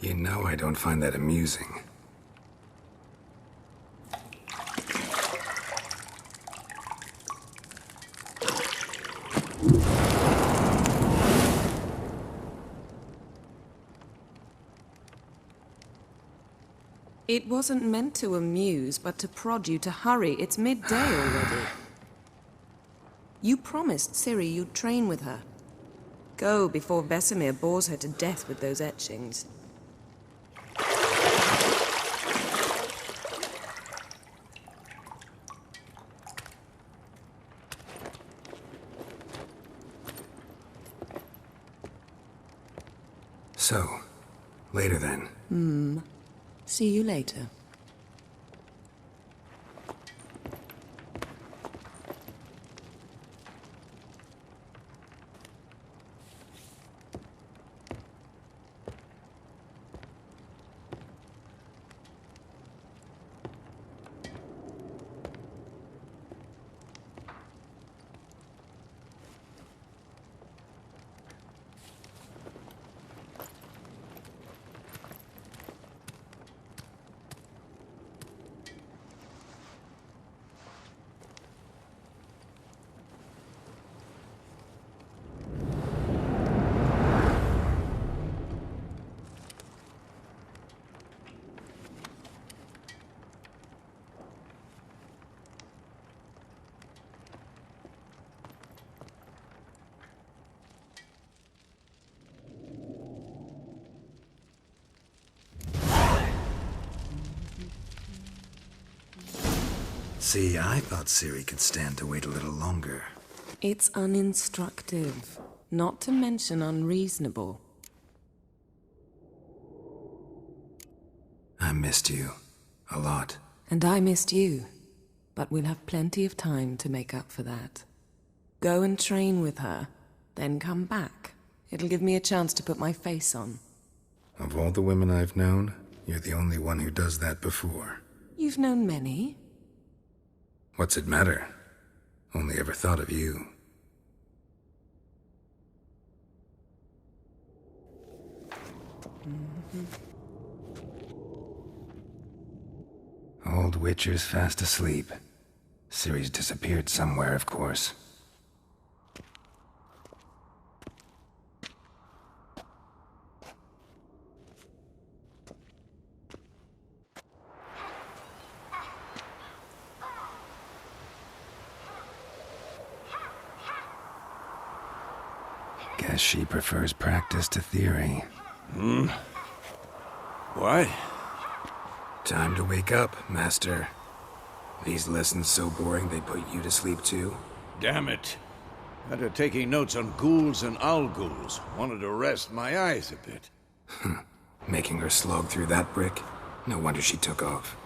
You know I don't find that amusing. It wasn't meant to amuse, but to prod you to hurry. It's midday already. You promised Ciri you'd train with her. Go before Vesemir bores her to death with those etchings. So, later then. See you later. See, I thought Ciri could stand to wait a little longer. It's uninstructive, not to mention unreasonable. I missed you. A lot. And I missed you. But we'll have plenty of time to make up for that. Go and train with her, then come back. It'll give me a chance to put my face on. Of all the women I've known, you're the only one who does that before. You've known many. What's it matter? Only ever thought of you. Old Witcher's fast asleep. Ciri's disappeared somewhere, of course. Guess she prefers practice to theory. What? Time to wake up, Master. These lessons so boring they put you to sleep too? Damn it. After taking notes on ghouls and owl-ghouls, wanted to rest my eyes a bit. Making her slog through that brick? No wonder she took off.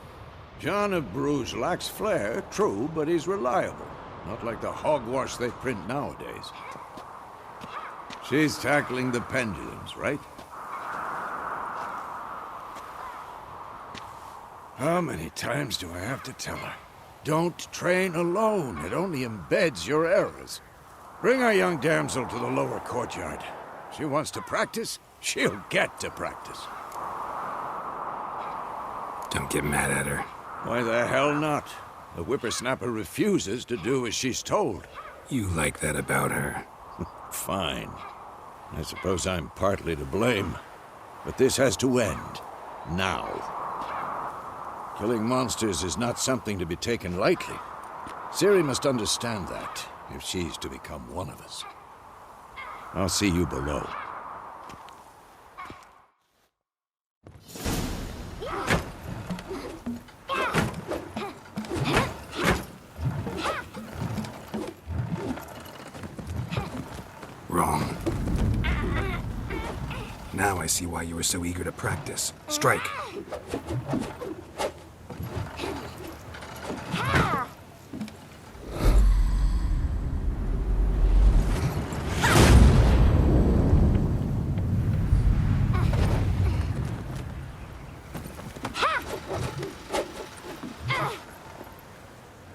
John of Bruges lacks flair, true, but he's reliable. Not like the hogwash they print nowadays. She's tackling the pendulums, right? How many times do I have to tell her? Don't train alone. It only embeds your errors. Bring our young damsel to the lower courtyard. She wants to practice, she'll get to practice. Don't get mad at her. Why the hell not? The whippersnapper refuses to do as she's told. You like that about her. Fine. I suppose I'm partly to blame. But this has to end. Now. Killing monsters is not something to be taken lightly. Ciri must understand that, if she's to become one of us. I'll see you below. Wrong. Now I see why you were so eager to practice. Strike.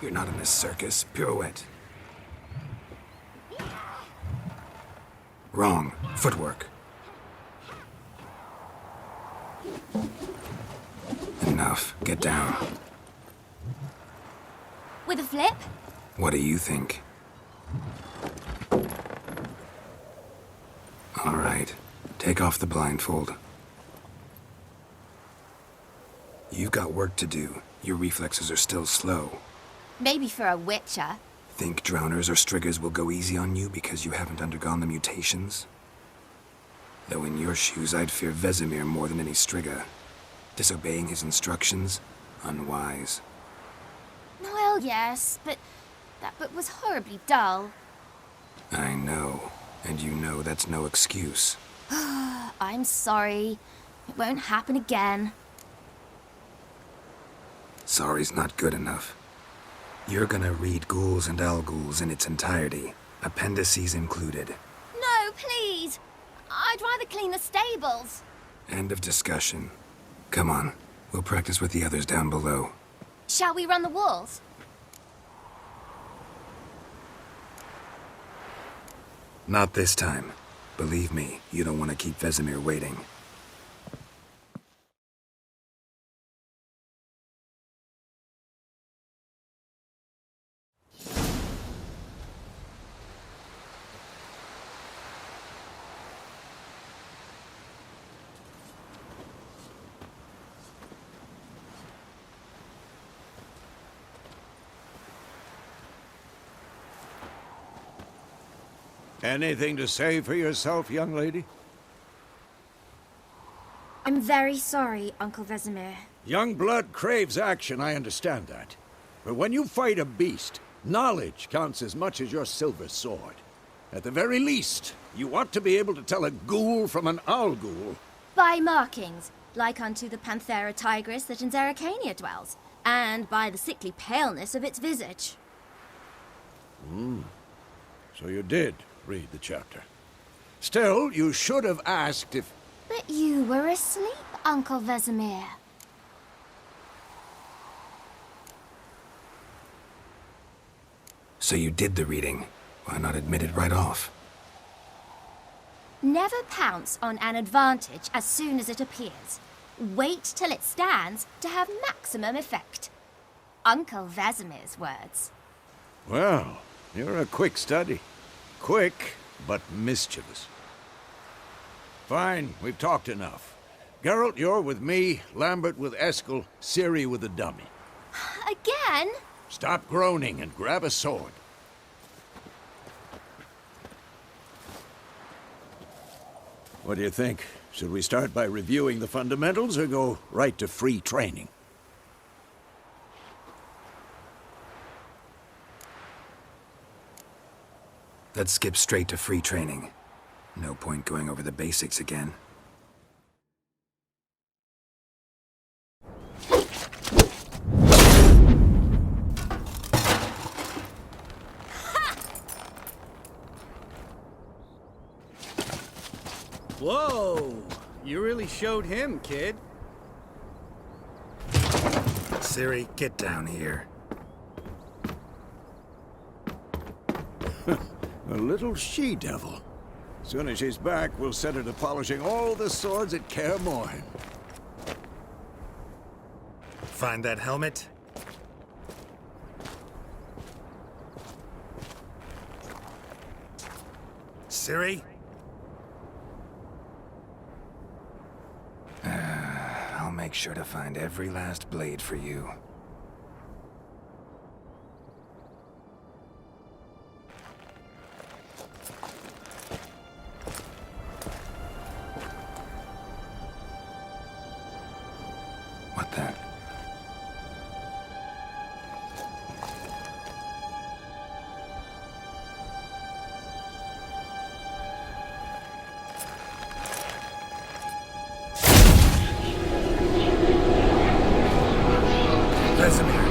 You're not in a circus. Pirouette. Wrong. Footwork. Enough. Get down. With a flip? What do you think? All right. Take off the blindfold. You've got work to do. Your reflexes are still slow. Maybe for a witcher. Think drowners or striggers will go easy on you because you haven't undergone the mutations? Though in your shoes, I'd fear Vesemir more than any strigger. Disobeying his instructions? Unwise. Well, yes, but that book was horribly dull. I know. And you know that's no excuse. I'm sorry. It won't happen again. Sorry's not good enough. You're gonna read Ghouls and Owl-Ghouls in its entirety, appendices included. No, please! I'd rather clean the stables. End of discussion. Come on, we'll practice with the others down below. Shall we run the walls? Not this time. Believe me, you don't want to keep Vesemir waiting. Anything to say for yourself, young lady? I'm very sorry, Uncle Vesemir. Young blood craves action, I understand that. But when you fight a beast, knowledge counts as much as your silver sword. At the very least, you ought to be able to tell a ghoul from an owl ghoul. By markings, like unto the Panthera tigris that in Zerrikania dwells, and by the sickly paleness of its visage. So you did read the chapter. Still, you should have asked if... But you were asleep, Uncle Vesemir. So you did the reading. Why not admit it right off? Never pounce on an advantage as soon as it appears. Wait till it stands to have maximum effect. Uncle Vesemir's words. Well, you're a quick study. Quick, but mischievous. Fine, we've talked enough. Geralt, you're with me, Lambert with Eskel, Ciri with the dummy. Again? Stop groaning and grab a sword. What do you think? Should we start by reviewing the fundamentals or go right to free training? Let's skip straight to free training. No point going over the basics again. Whoa! You really showed him, kid. Ciri, get down here. A little she-devil. Soon as she's back, we'll set her to polishing all the swords at Kaer Morhen. Find that helmet? Ciri? I'll make sure to find every last blade for you. What the? Vesemir.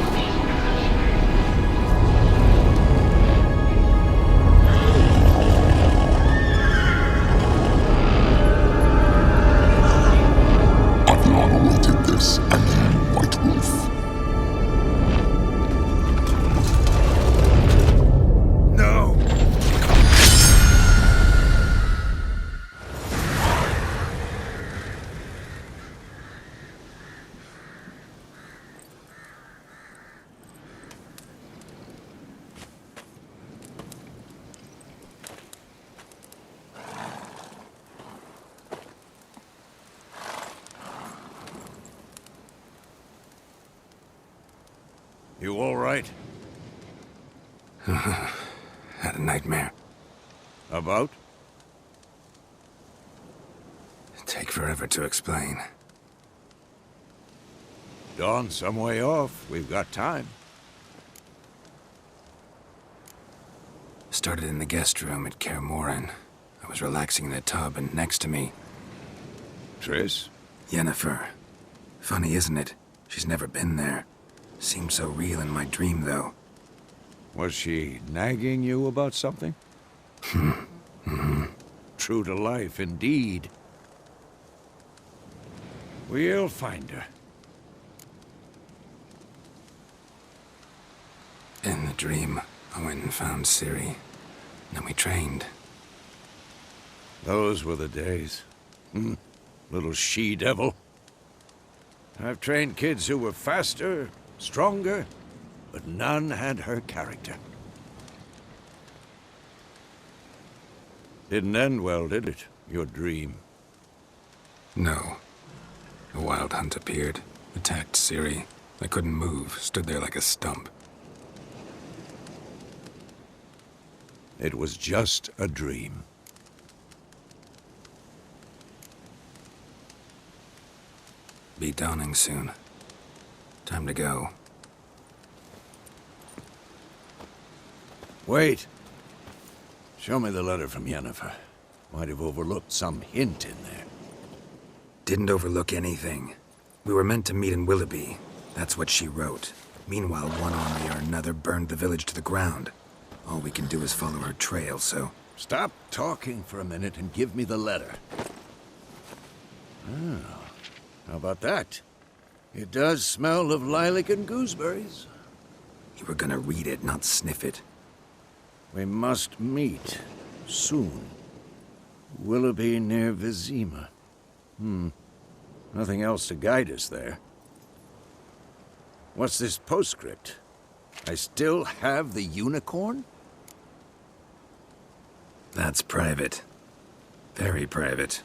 Adlan awaited this, and you, White Wolf. No! You all right? Had a nightmare. About? Take forever to explain. Dawn's some way off. We've got time. Started in the guest room at Kaer Morhen. I was relaxing in the tub, and next to me, Triss? Yennefer. Funny, isn't it? She's never been there. Seemed so real in my dream, though. Was she nagging you about something? True to life, indeed. We'll find her. In the dream, I went and found Ciri. Then we trained. Those were the days. Little she-devil. I've trained kids who were faster, stronger, but none had her character. Didn't end well, did it? Your dream. No. A wild hunt appeared, attacked Ciri. I couldn't move, stood there like a stump. It was just a dream. Be dawning soon. Time to go. Wait. Show me the letter from Yennefer. Might have overlooked some hint in there. Didn't overlook anything. We were meant to meet in Willoughby. That's what she wrote. Meanwhile, one army or another burned the village to the ground. All we can do is follow her trail, so... Stop talking for a minute and give me the letter. Oh, how about that? It does smell of lilac and gooseberries. You were gonna read it, not sniff it. We must meet. Soon. Willoughby near Vizima. Nothing else to guide us there. What's this postscript? I still have the unicorn? That's private. Very private.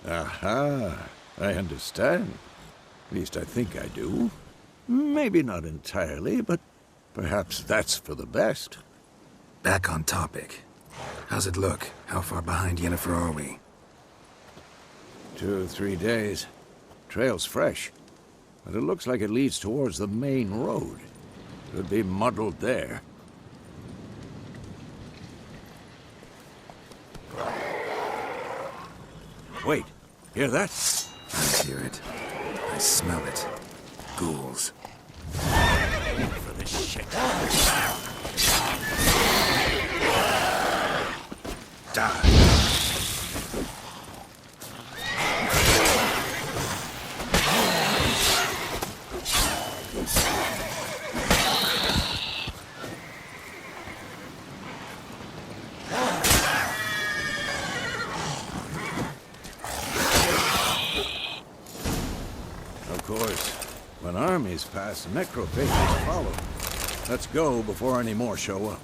Aha, I understand. At least I think I do. Maybe not entirely, but perhaps that's for the best. Back on topic. How's it look? How far behind Yennefer are we? 2 or 3 days. Trail's fresh, but it looks like it leads towards the main road. Could be muddled there. Wait, hear that? I hear it. I smell it. Ghouls. For this shit. Die. Of course, when armies pass, necrophages follow. Let's go before any more show up.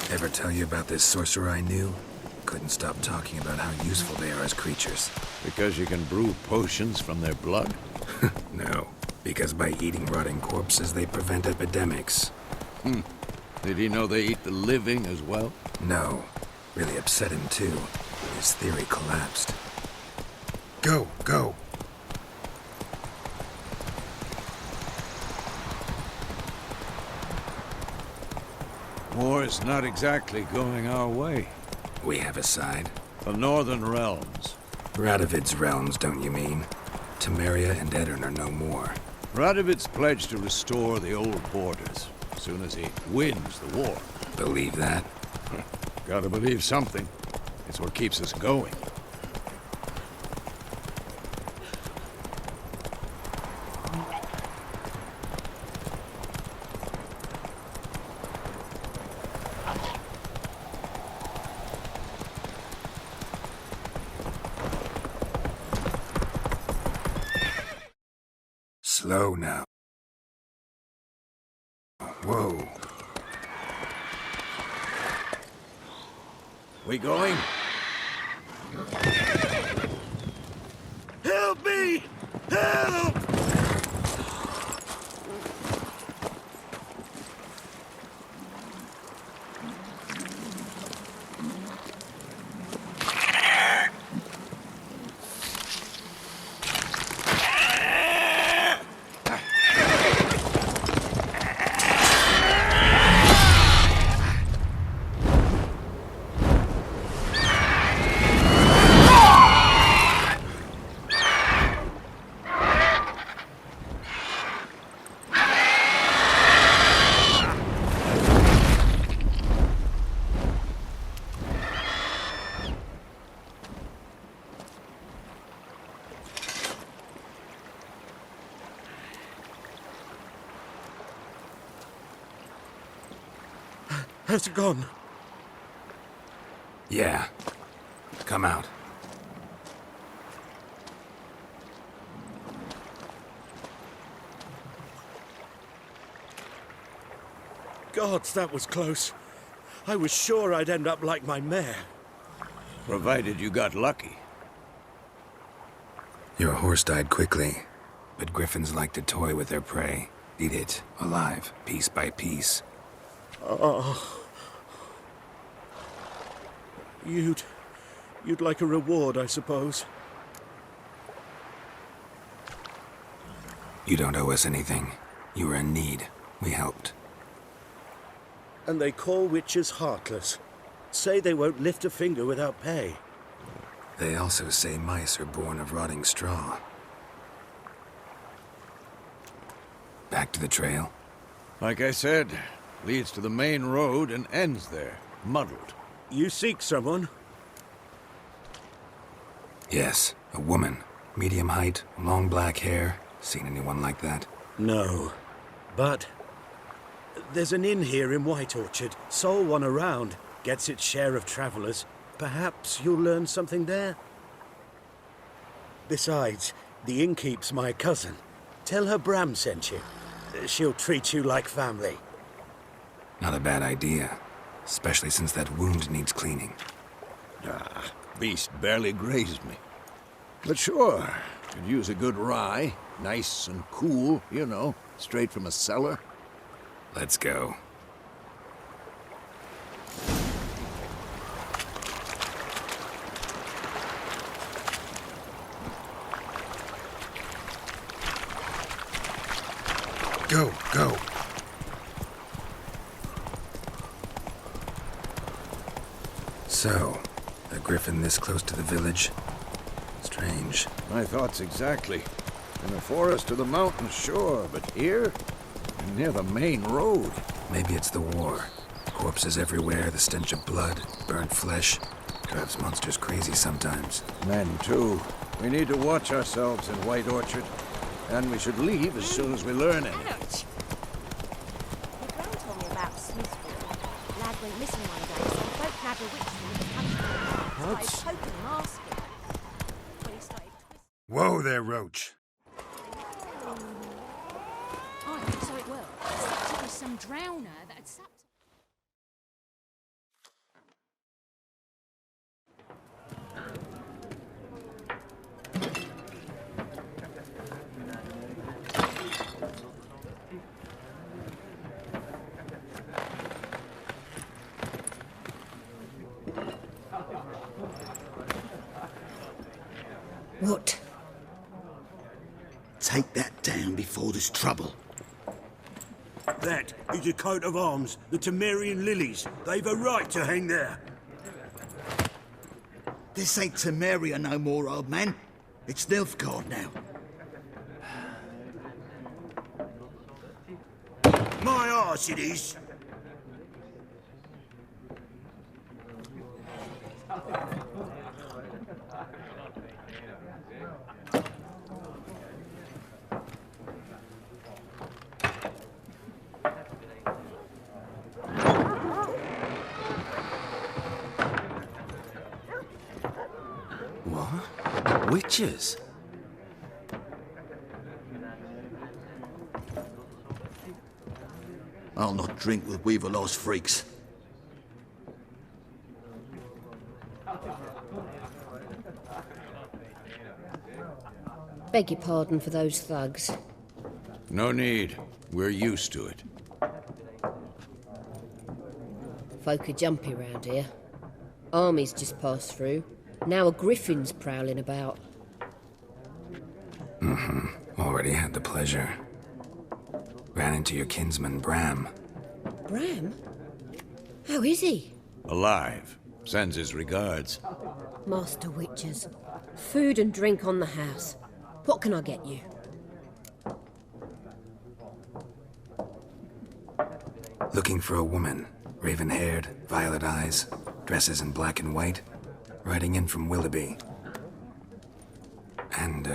Ever tell you about this sorcerer I knew? Couldn't stop talking about how useful they are as creatures. Because you can brew potions from their blood? No, because by eating rotting corpses, they prevent epidemics. Did he know they eat the living as well? No. Really upset him, too. His theory collapsed. Go, go. War's not exactly going our way. We have a side. The Northern Realms. Radovid's realms, don't you mean? Temeria and Edirn are no more. Radovid's pledged to restore the old borders as soon as he wins the war. Believe that? Gotta believe something. It's what keeps us going. Slow now. Whoa. We going? Help me! Help! Has it gone? Yeah. Come out. Gods, that was close. I was sure I'd end up like my mare. Provided you got lucky. Your horse died quickly, but griffins like to toy with their prey. Eat it, alive, piece by piece. Oh. You'd like a reward, I suppose. You don't owe us anything. You were in need. We helped. And they call witches heartless. Say they won't lift a finger without pay. They also say mice are born of rotting straw. Back to the trail? Like I said, leads to the main road and ends there, muddled. You seek someone? Yes, a woman. Medium height, long black hair. Seen anyone like that? No. But there's an inn here in White Orchard. Sole one around. Gets its share of travelers. Perhaps you'll learn something there? Besides, the innkeep's my cousin. Tell her Bram sent you. She'll treat you like family. Not a bad idea. Especially since that wound needs cleaning. Beast barely grazed me. But sure, could use a good rye. Nice and cool, you know, straight from a cellar. Let's go. Go, go. So, a griffin this close to the village? Strange. My thoughts exactly. In the forest or the mountains, sure, but here? Near the main road. Maybe it's the war. Corpses everywhere, the stench of blood, burnt flesh. Drives monsters crazy sometimes. Men, too. We need to watch ourselves in White Orchard. And we should leave as soon as we learn anything. My gran told me about Smithfield. Lad went missing one day, so folk nabbed a witch from his country. Started poking and asking. When he started twisting... Whoa there, Roach. I think so it will. Except it was some drowner that had sapped... What? Take that down before there's trouble. That is a coat of arms, the Temerian lilies. They've a right to hang there. This ain't Temeria no more, old man. It's Nilfgaard now. My arse it is. What? Witches? I'll not drink with Weaverlaw's freaks. Beg your pardon for those thugs. No need. We're used to it. Folk are jumpy round here. Armies just passed through. Now a griffin's prowling about. Already had the pleasure. Ran into your kinsman, Bram. Bram? How is he? Alive. Sends his regards. Master Witches. Food and drink on the house. What can I get you? Looking for a woman. Raven-haired, violet eyes, dresses in black and white. Riding in from Willoughby. And,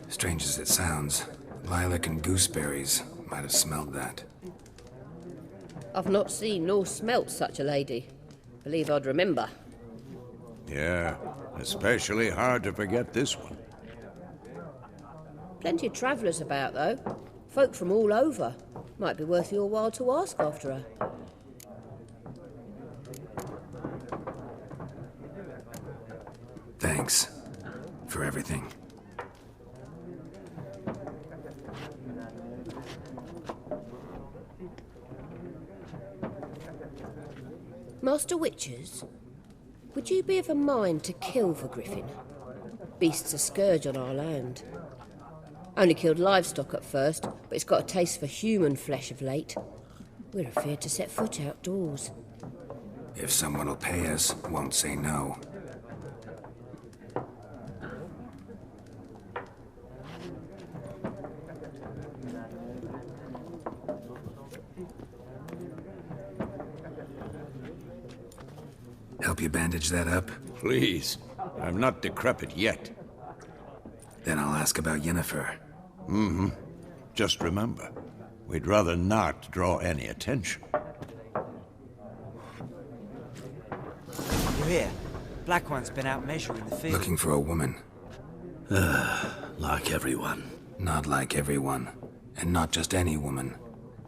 strange as it sounds, lilac and gooseberries might have smelled that. I've not seen nor smelt such a lady. Believe I'd remember. Yeah, especially hard to forget this one. Plenty of travellers about, though. Folk from all over. Might be worth your while to ask after her. Thanks for everything. Master Witches, would you be of a mind to kill for Griffin? Beast's a scourge on our land. Only killed livestock at first, but it's got a taste for human flesh of late. We're afraid to set foot outdoors. If someone will pay us, won't say no. Help you bandage that up? Please. I'm not decrepit yet. Then I'll ask about Yennefer. Mm-hmm. Just remember, we'd rather not draw any attention. You're here. Black One's been out measuring the field. Looking for a woman. Like everyone. Not like everyone. And not just any woman.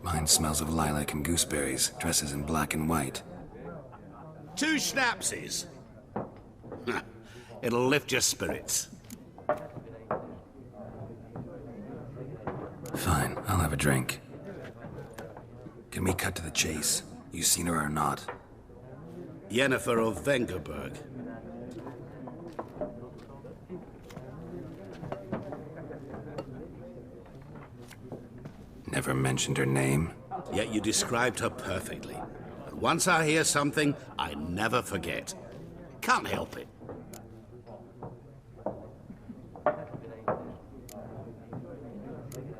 Mine smells of lilac and gooseberries, dresses in black and white. 2 schnapsies. It'll lift your spirits. Fine, I'll have a drink. Can we cut to the chase? You seen her or not? Yennefer of Vengerberg. Never mentioned her name. Yet you described her perfectly. And once I hear something, I never forget. Can't help it.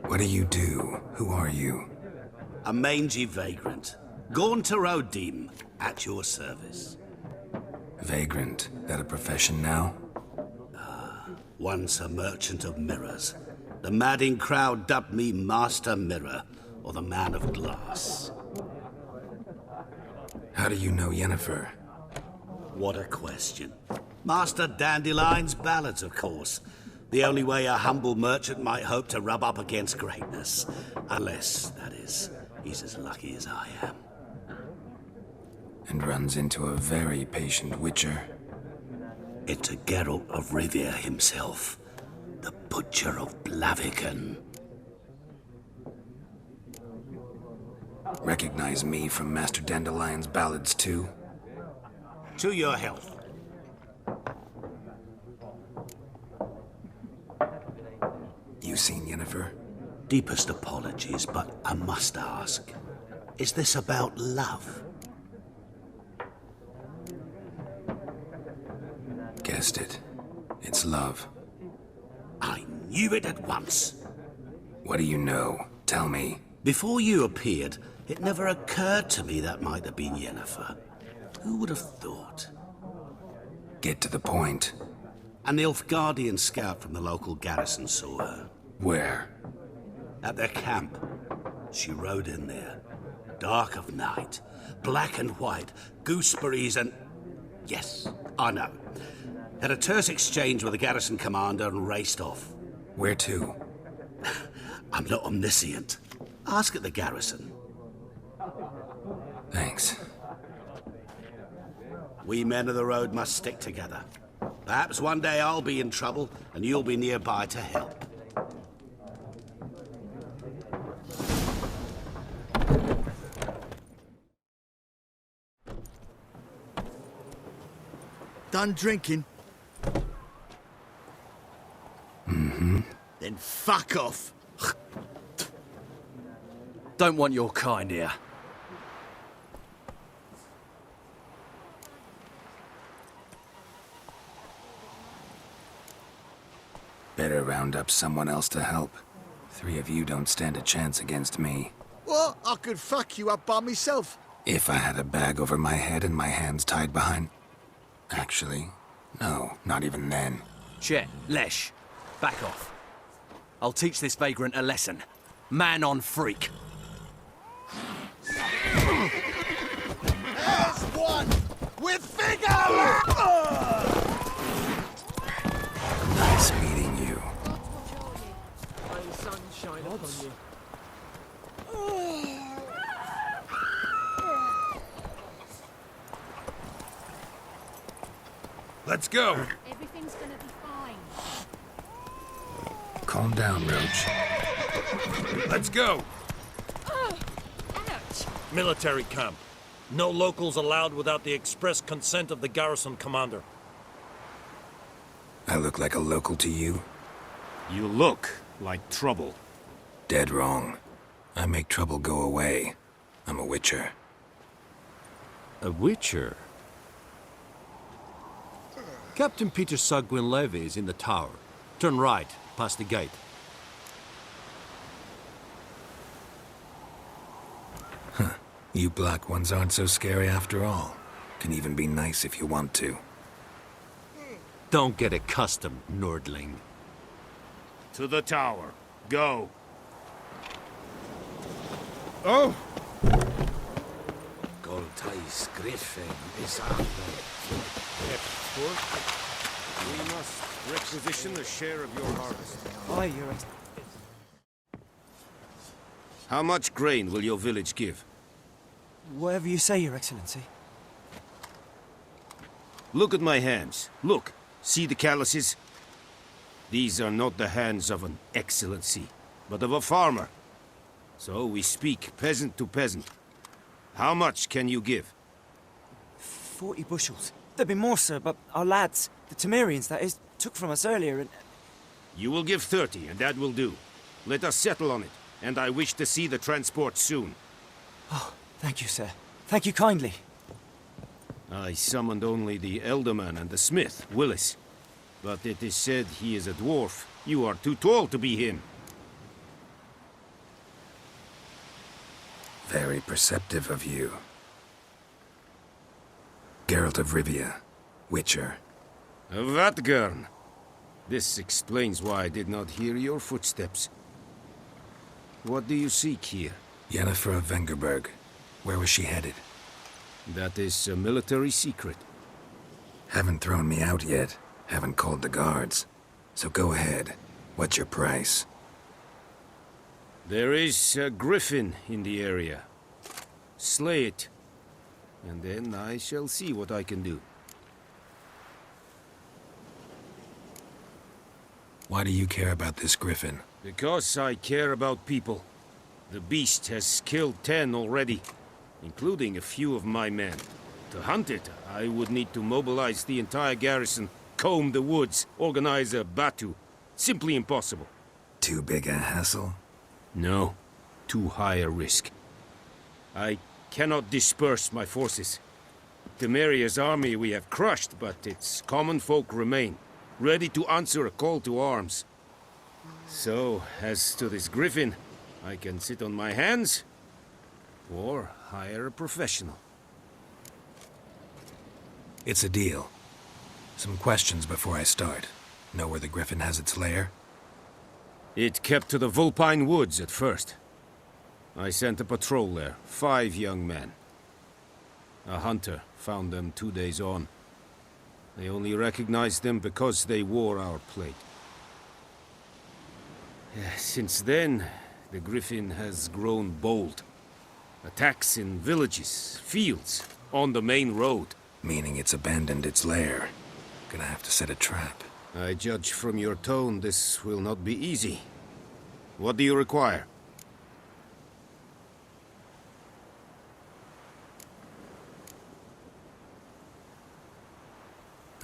What do you do? Who are you? A mangy vagrant. Gone to Rodim, at your service. Vagrant. That a profession now? Once a merchant of mirrors. The madding crowd dubbed me Master Mirror, or the Man of Glass. How do you know Yennefer? What a question. Master Dandelion's ballads, of course. The only way a humble merchant might hope to rub up against greatness. Unless, that is, he's as lucky as I am. And runs into a very patient witcher. Into Geralt of Rivia himself. The Butcher of Blaviken. Recognize me from Master Dandelion's ballads, too? To your health. You seen Yennefer? Deepest apologies, but I must ask. Is this about love? Guessed it. It's love. I knew it at once. What do you know? Tell me. Before you appeared, it never occurred to me that might have been Yennefer. Who would have thought? Get to the point. An Nilfgaardian scout from the local garrison saw her. Where? At their camp. She rode in there. Dark of night. Black and white. Gooseberries and... Yes, I know. Had a terse exchange with the garrison commander and raced off. Where to? I'm not omniscient. Ask at the garrison. Thanks. We men of the road must stick together. Perhaps one day I'll be in trouble and you'll be nearby to help. Done drinking? Mm-hmm. Then fuck off. Don't want your kind here. Better round up someone else to help. 3 of you don't stand a chance against me. What? I could fuck you up by myself. If I had a bag over my head and my hands tied behind... Actually, no, not even then. Chet, Lesh, back off. I'll teach this vagrant a lesson. Man on freak. There's one! With vigor! Nice meeting you. Sunshine upon you. Let's go. Everything's gonna be fine. Calm down, Roach. Let's go. Ouch! Military camp. No locals allowed without the express consent of the garrison commander. I look like a local to you? You look like trouble. Dead wrong. I make trouble go away. I'm a witcher. A witcher? Captain Peter Sagwin Levy is in the tower. Turn right, past the gate. Huh. You black ones aren't so scary after all. Can even be nice if you want to. Don't get accustomed, Nordling. To the tower. Go. Oh! Goltais Griffin is on the... We must requisition a share of your harvest. Aye, Your Excellency. How much grain will your village give? Whatever you say, Your Excellency. Look at my hands. Look. See the calluses? These are not the hands of an excellency, but of a farmer. So we speak peasant to peasant. How much can you give? 40 bushels. There'd be more, sir, but our lads, the Temerians, that is, took from us earlier and... You will give 30, and that will do. Let us settle on it, and I wish to see the transport soon. Oh, thank you, sir. Thank you kindly. I summoned only the Elderman and the smith, Willis. But it is said he is a dwarf. You are too tall to be him. Very perceptive of you. Geralt of Rivia, Witcher. Vatgern. This explains why I did not hear your footsteps. What do you seek here? Yennefer of Vengerberg. Where was she headed? That is a military secret. Haven't thrown me out yet. Haven't called the guards. So go ahead. What's your price? There is a griffin in the area. Slay it. And then I shall see what I can do. Why do you care about this griffin? Because I care about people. The beast has killed 10 already, including a few of my men. To hunt it, I would need to mobilize the entire garrison, comb the woods, organize a batu. Simply impossible. Too big a hassle? No. Too high a risk. I cannot disperse my forces. Temeria's army we have crushed, but its common folk remain, ready to answer a call to arms. So, as to this griffin, I can sit on my hands, or hire a professional. It's a deal. Some questions before I start. Know where the griffin has its lair? It kept to the Vulpine Woods at first. I sent a patrol there, 5 young men. A hunter found them 2 days on. I only recognized them because they wore our plate. Since then, the griffin has grown bold. Attacks in villages, fields, on the main road. Meaning it's abandoned its lair. Gonna have to set a trap. I judge from your tone this will not be easy. What do you require?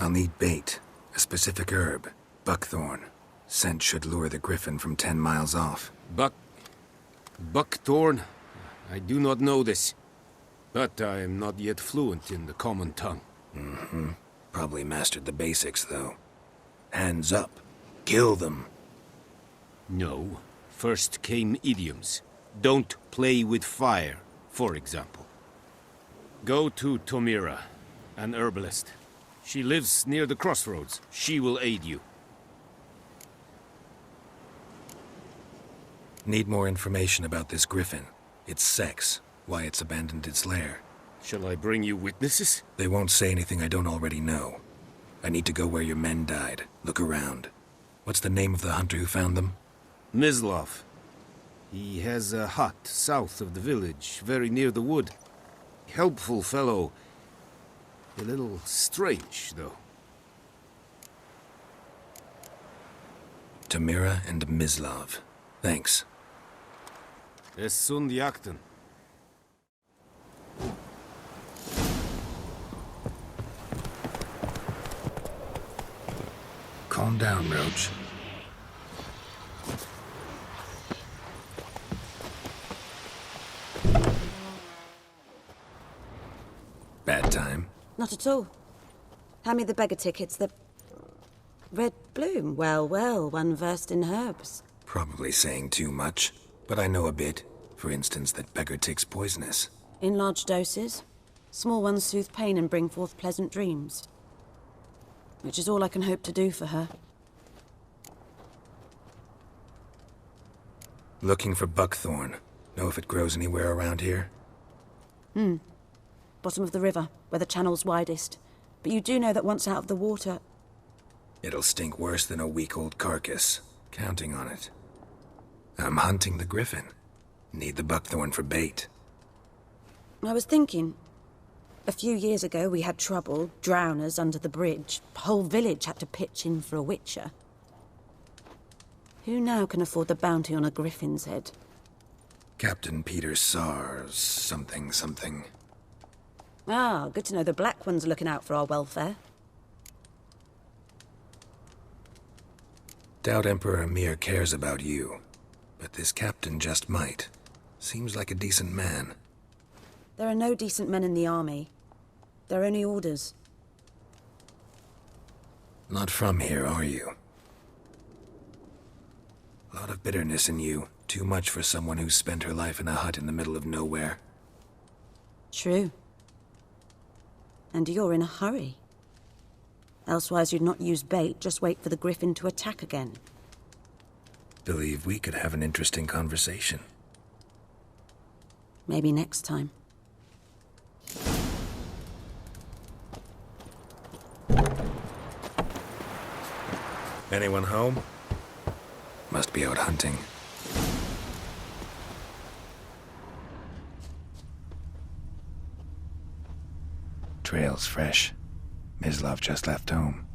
I'll need bait. A specific herb. Buckthorn. Scent should lure the griffin from 10 miles off. Buckthorn? I do not know this. But I am not yet fluent in the common tongue. Mm-hmm. Probably mastered the basics, though. Hands up. Kill them. No. First came idioms. Don't play with fire, for example. Go to Tomira, an herbalist. She lives near the crossroads. She will aid you. Need more information about this griffin. Its sex. Why it's abandoned its lair. Shall I bring you witnesses? They won't say anything I don't already know. I need to go where your men died. Look around. What's the name of the hunter who found them? Mislav. He has a hut south of the village, very near the wood. Helpful fellow. A little strange, though. Tamira and Mislav. Thanks. Es sunt jakten. Calm down, Roach. Bad time? Not at all. Hand me the beggar tickets, the... Red bloom. Well, well, one versed in herbs. Probably saying too much, but I know a bit. For instance, that beggar tick's poisonous. In large doses. Small ones soothe pain and bring forth pleasant dreams. Which is all I can hope to do for her. Looking for buckthorn. Know if it grows anywhere around here? Bottom of the river, where the channel's widest. But you do know that once out of the water... It'll stink worse than a week-old carcass. Counting on it. I'm hunting the griffin. Need the buckthorn for bait. I was thinking... A few years ago we had trouble, drowners under the bridge. The whole village had to pitch in for a witcher. Who now can afford the bounty on a griffin's head? Captain Peter Sars, something. Ah, good to know the Black One's looking out for our welfare. Doubt Emperor Emir cares about you, but this captain just might. Seems like a decent man. There are no decent men in the army. They're only orders. Not from here, are you? Lot of bitterness in you. Too much for someone who's spent her life in a hut in the middle of nowhere. True. And you're in a hurry. Elsewise you'd not use bait, just wait for the griffin to attack again. Believe we could have an interesting conversation. Maybe next time. Anyone home? Must be out hunting. Trail's fresh. Mislav just left home.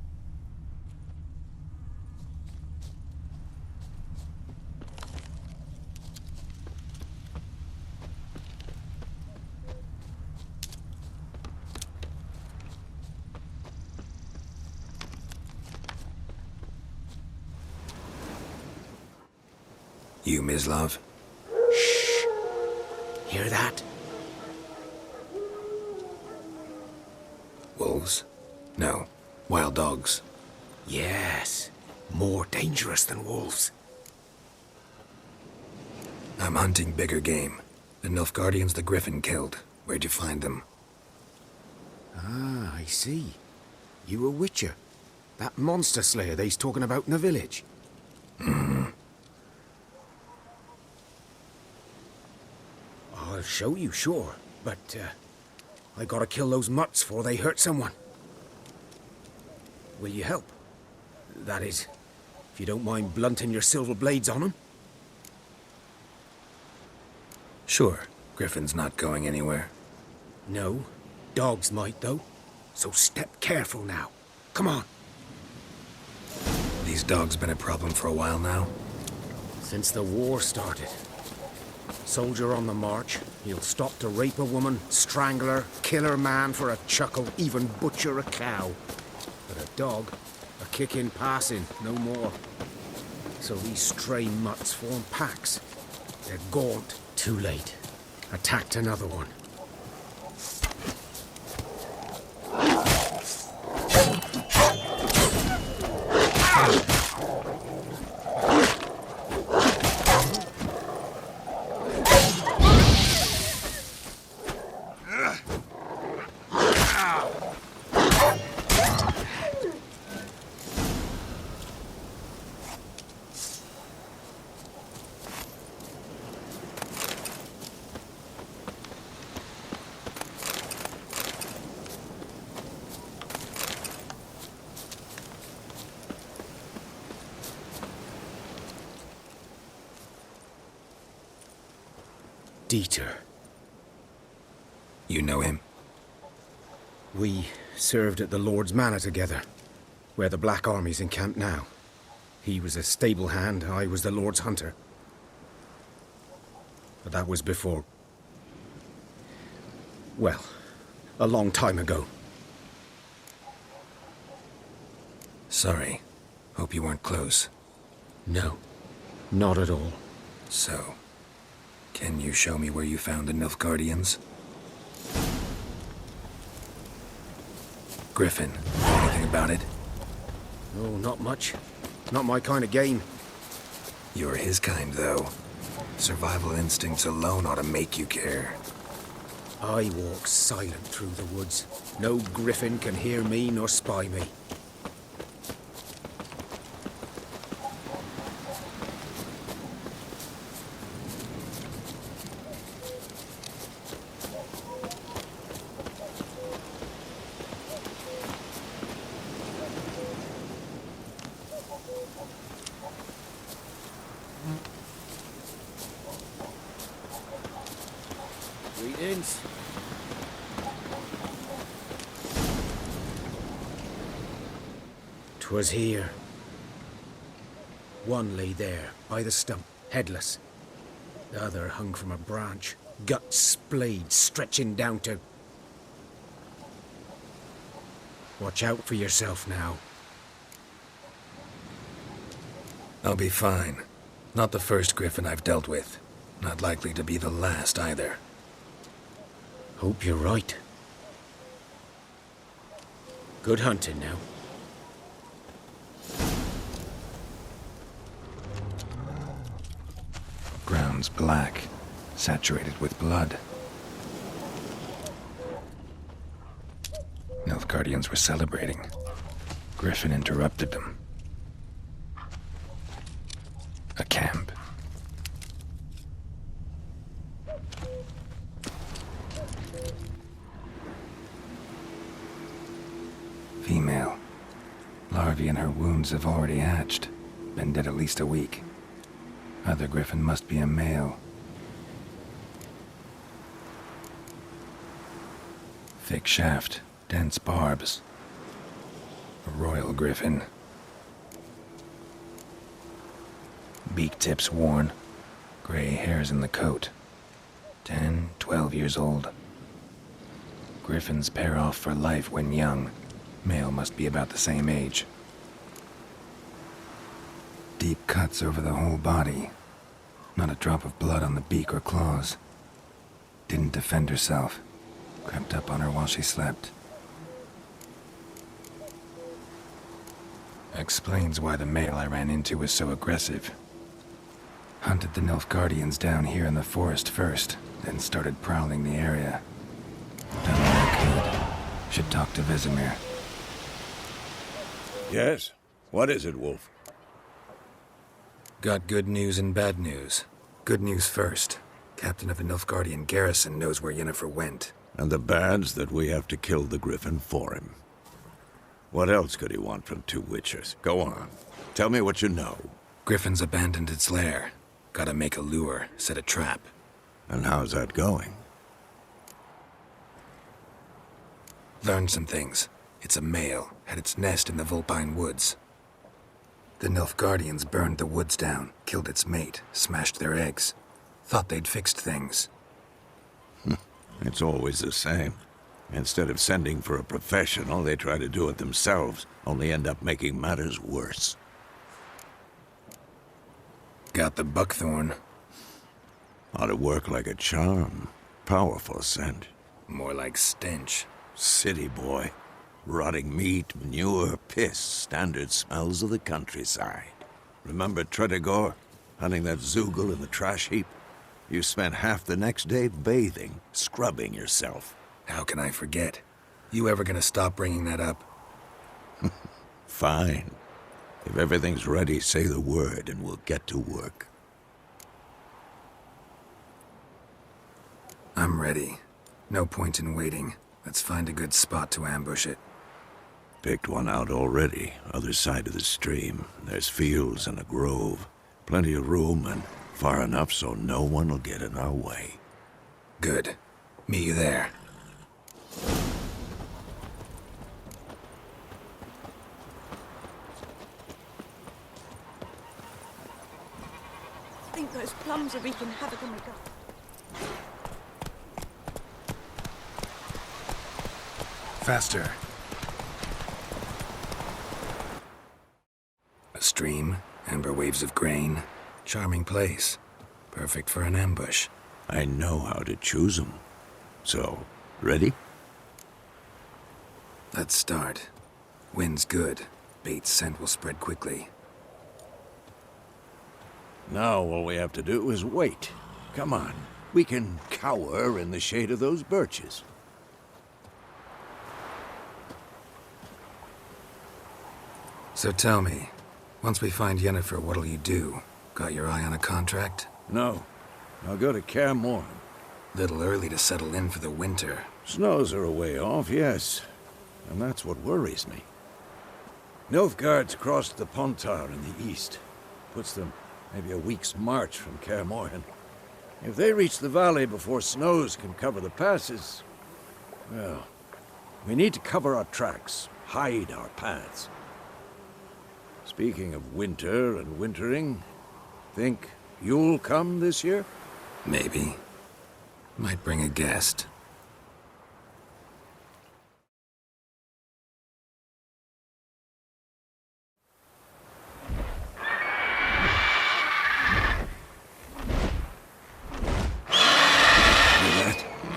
You, Mislav? Shh! Hear that? Wolves? No. Wild dogs. Yes. More dangerous than wolves. I'm hunting bigger game. The Nilfgaardians the Griffin killed. Where'd you find them? Ah, I see. You a witcher. That monster slayer they's talking about in the village. I'll show you, sure. But, I gotta kill those mutts before they hurt someone. Will you help? That is, if you don't mind blunting your silver blades on them. Sure. Griffin's not going anywhere. No. Dogs might, though. So step careful now. Come on. These dogs been a problem for a while now? Since the war started. Soldier on the march, he'll stop to rape a woman, strangle her, kill her man for a chuckle, even butcher a cow. But a dog, a kick in passing, no more. So these stray mutts form packs. They're gaunt. Too late. Attacked another one. Dieter. You know him? We served at the Lord's Manor together, where the Black Army's encamped now. He was a stable hand, I was the Lord's hunter. But that was before... well, a long time ago. Sorry. Hope you weren't close. No, not at all. So, can you show me where you found the Nilfgaardians? Griffin, anything about it? No, not much. Not my kind of game. You're his kind, though. Survival instincts alone ought to make you care. I walk silent through the woods. No griffin can hear me nor spy me. Greetings. 'Twas here. One lay there, by the stump, headless. The other hung from a branch, gut splayed, stretching down to... Watch out for yourself now. I'll be fine. Not the first griffin I've dealt with. Not likely to be the last, either. Hope you're right. Good hunting now. Ground's black, saturated with blood. Nilfgaardians were celebrating. Griffin interrupted them. A camp. Female. Larvae in her wounds have already hatched. Been dead at least a week. Other griffin must be a male. Thick shaft, dense barbs. A royal griffin. Beak tips worn. Gray hairs in the coat. 10, 12 years old. Griffins pair off for life when young. Male must be about the same age. Deep cuts over the whole body. Not a drop of blood on the beak or claws. Didn't defend herself. Crept up on her while she slept. Explains why the male I ran into was so aggressive. Hunted the Nilfgaardians down here in the forest first, then started prowling the area. Done what I could. Should talk to Vesemir. Yes? What is it, Wolf? Got good news and bad news. Good news first. Captain of the Nilfgaardian garrison knows where Yennefer went. And the bad's that we have to kill the griffin for him. What else could he want from two witchers? Go on. Tell me what you know. Griffin's abandoned its lair. Gotta make a lure, set a trap. And how's that going? Learned some things. It's a male, had its nest in the Vulpine Woods. The Nilfgaardians burned the woods down, killed its mate, smashed their eggs. Thought they'd fixed things. It's always the same. Instead of sending for a professional, they try to do it themselves, only end up making matters worse. Got the buckthorn. Ought to work like a charm. Powerful scent. More like stench. City boy. Rotting meat, manure, piss, standard smells of the countryside. Remember Tredegor? Hunting that Zoogle in the trash heap? You spent half the next day bathing, scrubbing yourself. How can I forget? You ever gonna stop bringing that up? Fine. If everything's ready, say the word and we'll get to work. I'm ready. No point in waiting. Let's find a good spot to ambush it. Picked one out already, other side of the stream. There's fields and a grove. Plenty of room and far enough so no one will get in our way. Good. Meet you there. I think those plums are wreaking havoc on the gut. Faster. A stream, amber waves of grain. Charming place. Perfect for an ambush. I know how to choose them. So, ready? Let's start. Wind's good. Bait's scent will spread quickly. Now all we have to do is wait. Come on. We can cower in the shade of those birches. So tell me, once we find Yennefer, what'll you do? Got your eye on a contract? No. I'll go to Kaer Morhen. Little early to settle in for the winter. Snows are a way off, yes. And that's what worries me. Nilfgaard's crossed the Pontar in the east. Puts them maybe a week's march from Kaer Morhen. If they reach the valley before snows can cover the passes, well, we need to cover our tracks, hide our paths. Speaking of winter and wintering, think you'll come this year? Maybe. Might bring a guest.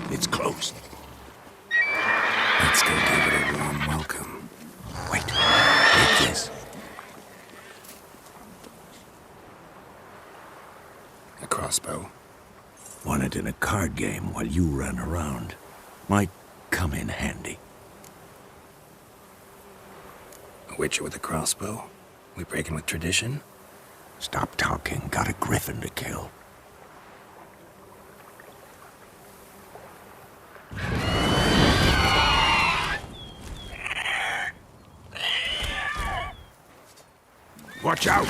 It's closed. Let's go give it a warm welcome. Wait. Take this. A crossbow. Won it in a card game while you ran around. Might come in handy. A witcher with a crossbow? We breaking with tradition? Stop talking. Got a griffin to kill. Watch out!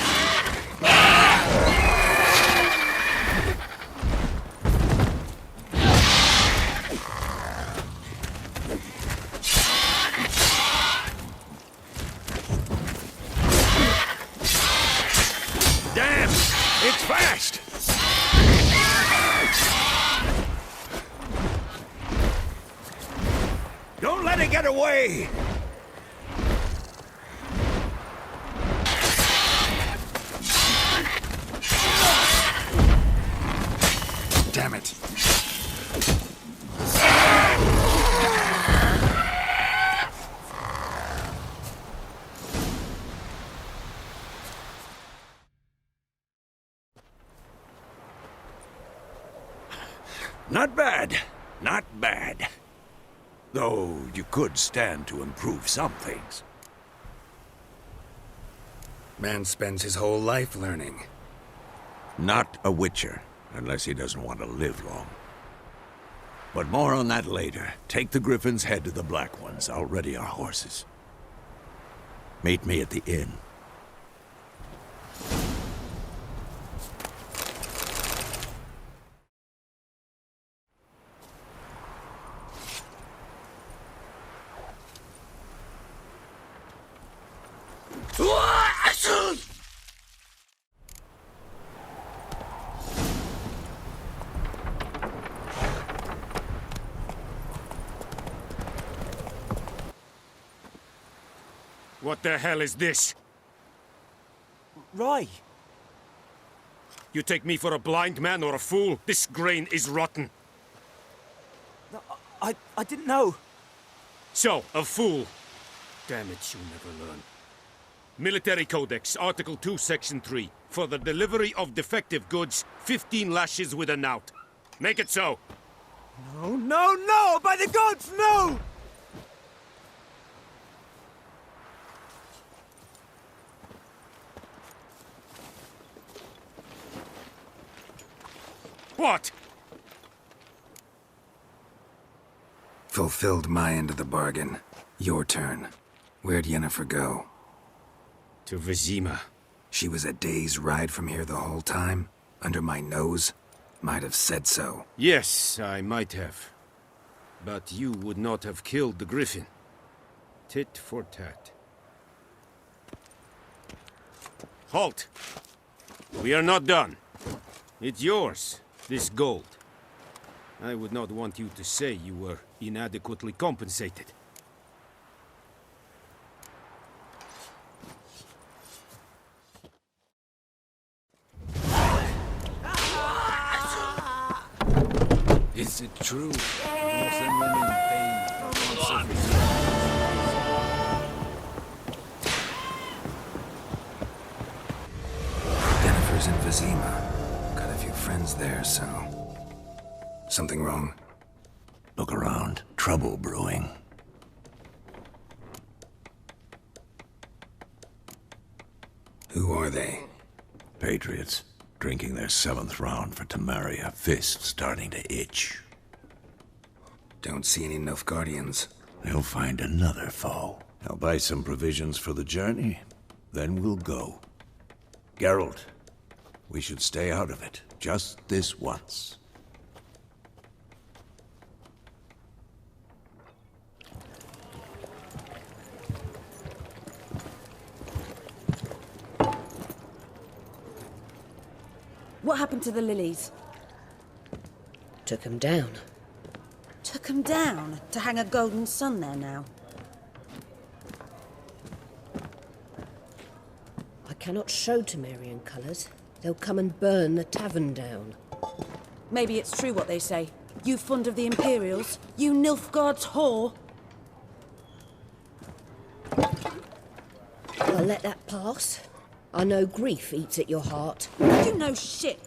Damn! It's fast! Don't let it get away! Damn it. Not bad. Not bad. Though you could stand to improve some things. Man spends his whole life learning. Not a witcher. Unless he doesn't want to live long. But more on that later. Take the Griffin's head to the Black Ones. I'll ready our horses. Meet me at the inn. What the hell is this? Rye. You take me for a blind man or a fool? This grain is rotten. No, I didn't know. So, a fool. Damn it, you never learn. Military Codex, Article 2, Section 3. For the delivery of defective goods, 15 lashes with a knout. Make it so. No, no, no! By the gods, no! What? Fulfilled my end of the bargain. Your turn. Where'd Yennefer go? To Vizima. She was a day's ride from here the whole time? Under my nose? Might have said so. Yes, I might have. But you would not have killed the Griffin. Tit for tat. Halt! We are not done. It's yours, this gold. I would not want you to say you were inadequately compensated. Is it true? Northern women pay for there, so... Something wrong? Look around. Trouble brewing. Who are they? Patriots. Drinking their 7th round for Temeria. Fist starting to itch. Don't see any Nilfgaardians. They'll find another foe. I'll buy some provisions for the journey. Then we'll go. Geralt, we should stay out of it. Just this once. What happened to the lilies? Took 'em down. Took 'em down to hang a golden sun there now. I cannot show Temerian colours. They'll come and burn the tavern down. Maybe it's true what they say. You fond of the Imperials? You Nilfgaard's whore? I'll let that pass. I know grief eats at your heart. You know shit.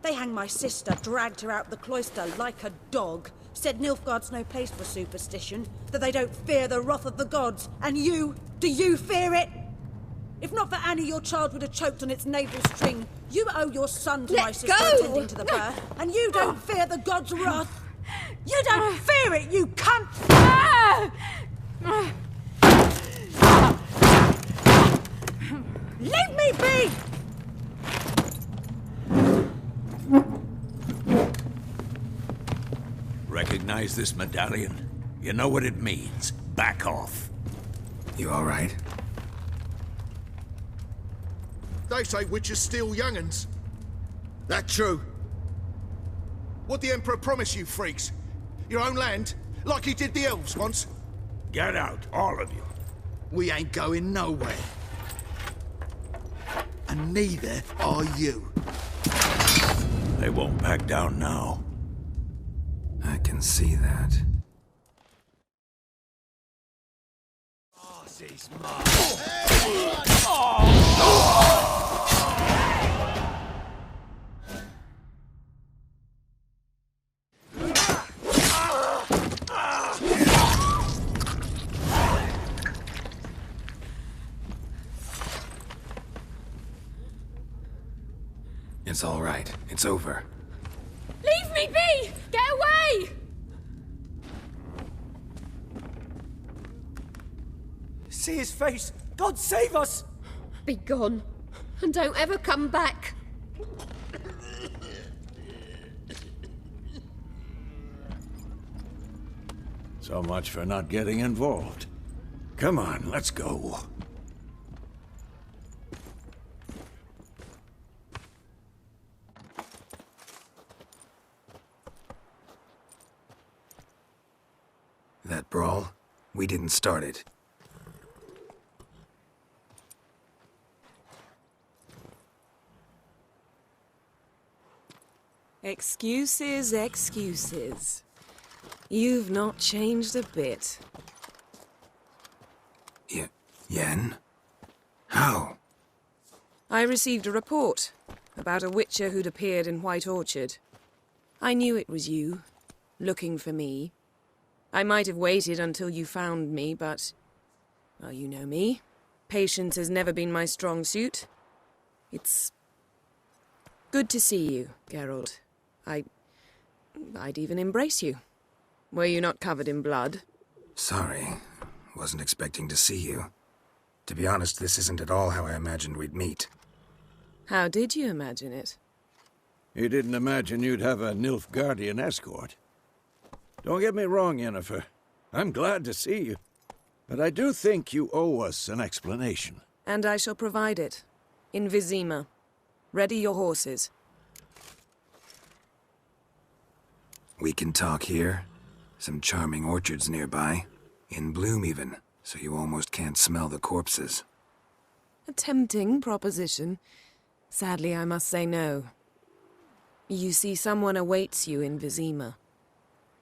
They hanged my sister, dragged her out the cloister like a dog. Said Nilfgaard's no place for superstition, that they don't fear the wrath of the gods. And you, do you fear it? If not for Annie, your child would have choked on its navel string. You owe your son to my sister attending to the birth, and you don't fear the gods' wrath. You don't fear it, you cunt! Leave me be! Recognize this medallion? You know what it means. Back off. You all right? They say witches steal young'uns. That true? What'd the Emperor promise you, freaks? Your own land? Like he did the elves once? Get out, all of you. We ain't going nowhere. And neither are you. They won't back down now. I can see that. It's all right. It's over. Leave me be! Get away! See his face! God save us! Be gone, and don't ever come back. So much for not getting involved. Come on, let's go. That brawl, we didn't start it. Excuses, excuses. You've not changed a bit. Yen? How? I received a report about a witcher who'd appeared in White Orchard. I knew it was you, looking for me. I might have waited until you found me, but... well, you know me. Patience has never been my strong suit. It's... good to see you, Geralt. I'd even embrace you. Were you not covered in blood? Sorry. Wasn't expecting to see you. To be honest, this isn't at all how I imagined we'd meet. How did you imagine it? You didn't imagine you'd have a Nilfgaardian escort. Don't get me wrong, Yennefer. I'm glad to see you. But I do think you owe us an explanation. And I shall provide it. In Vizima. Ready your horses. We can talk here. Some charming orchards nearby. In bloom even, so you almost can't smell the corpses. A tempting proposition. Sadly, I must say no. You see, someone awaits you in Vizima.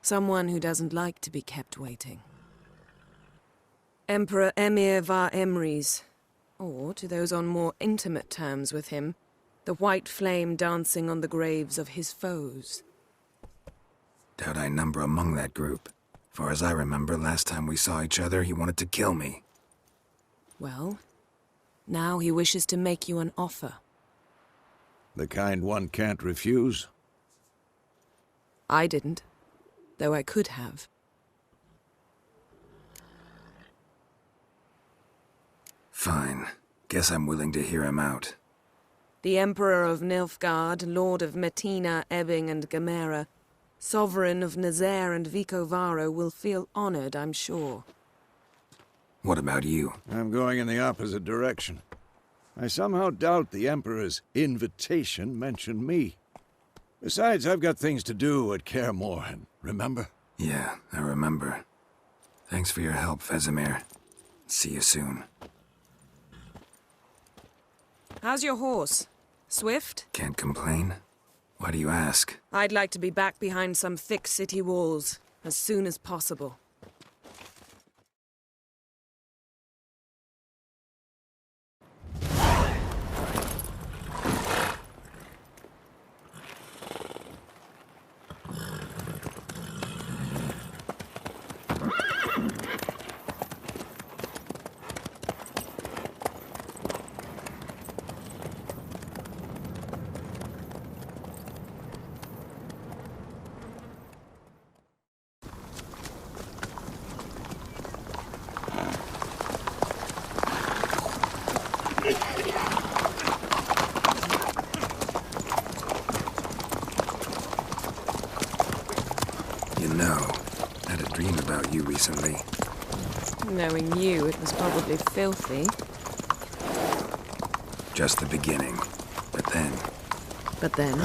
Someone who doesn't like to be kept waiting. Emperor Emir var Emrys, or to those on more intimate terms with him, The white flame dancing on the graves of his foes. Doubt I number among that group. Far as I remember, last time we saw each other, he wanted to kill me. Well, now he wishes to make you an offer. The kind one can't refuse? I didn't, though I could have. Fine. Guess I'm willing to hear him out. The Emperor of Nilfgaard, Lord of Metina, Ebbing and Gamera, Sovereign of Nazaire and Vicovaro will feel honored, I'm sure. What about you? I'm going in the opposite direction. I somehow doubt the Emperor's invitation mentioned me. Besides, I've got things to do at Kaer Morhen, remember? Yeah, I remember. Thanks for your help, Vesemir. See you soon. How's your horse? Swift? Can't complain. Why do you ask? I'd like to be back behind some thick city walls, as soon as possible. You know, I had a dream about you recently. Knowing you, it was probably filthy. Just the beginning. But then... But then...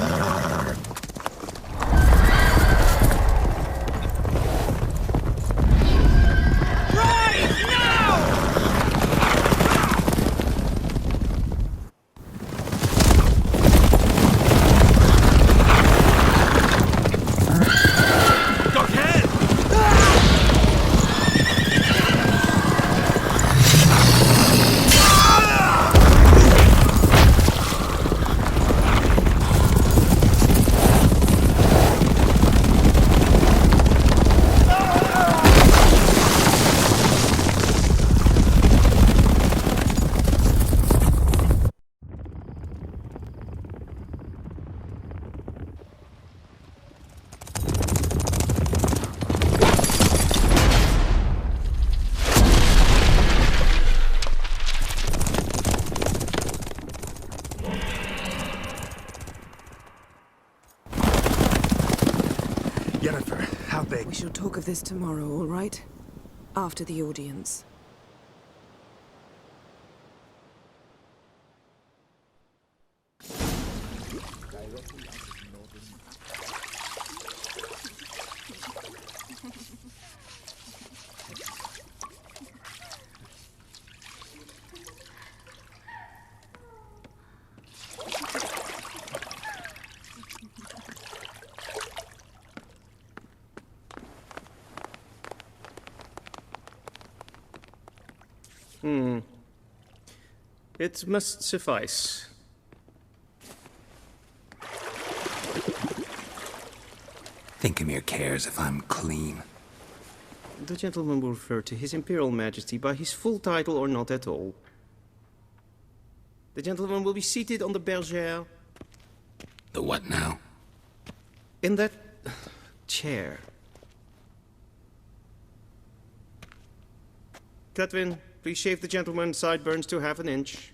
We shall talk of this tomorrow, all right? After the audience. It must suffice. Thinkemere cares if I'm clean. The gentleman will refer to His Imperial Majesty by his full title or not at all. The gentleman will be seated on the bergère. The what now? In that chair. Cletwin, please shave the gentleman's sideburns to half an inch.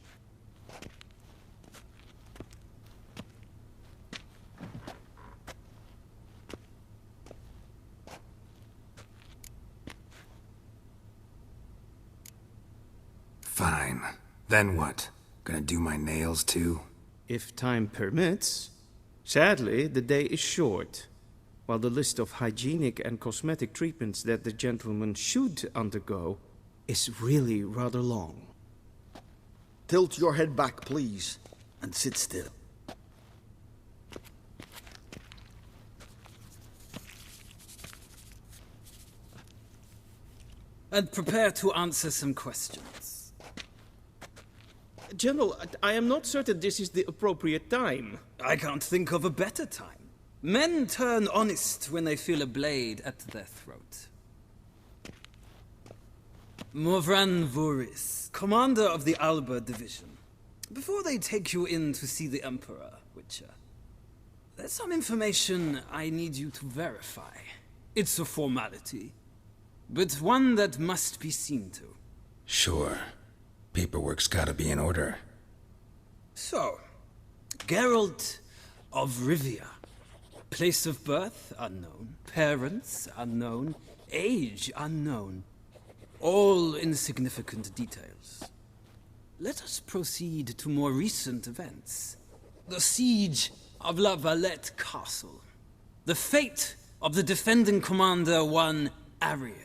Fine. Then what? Gonna do my nails too? If time permits. Sadly, the day is short, while the list of hygienic and cosmetic treatments that the gentleman should undergo is really rather long. Tilt your head back, please, and sit still. And prepare to answer some questions. General, I am not certain this is the appropriate time. I can't think of a better time. Men turn honest when they feel a blade at their throat. Morvran Vuris, commander of the Alba Division. Before they take you in to see the Emperor, Witcher, there's some information I need you to verify. It's a formality, but one that must be seen to. Sure. Paperwork's gotta be in order. So, Geralt of Rivia. Place of birth, unknown. Parents, unknown. Age, unknown. All insignificant details. Let us proceed to more recent events. The siege of La Valette Castle. The fate of the defending commander, one Arian.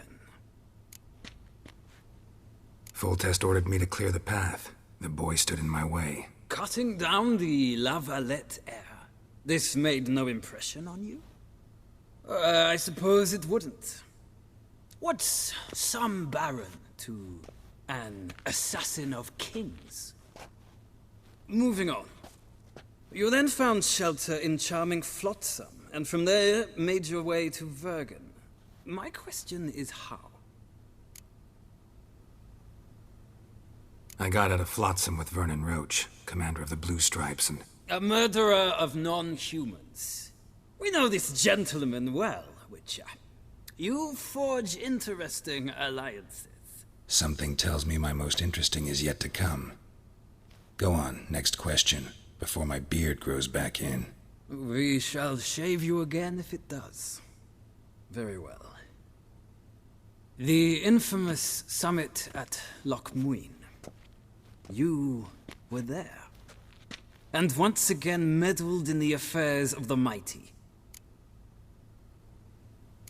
Foltest ordered me to clear the path. The boy stood in my way. Cutting down the La Valette heir. This made no impression on you? I suppose it wouldn't. What's some baron to an assassin of kings? Moving on. You then found shelter in charming Flotsam, and from there made your way to Vergen. My question is how? I got out of Flotsam with Vernon Roach, commander of the Blue Stripes, and... A murderer of non-humans. We know this gentleman well, Witcher. You forge interesting alliances. Something tells me my most interesting is yet to come. Go on, next question, before my beard grows back in. We shall shave you again if it does. Very well. The infamous summit at Loch Muin. You were there. And once again meddled in the affairs of the mighty.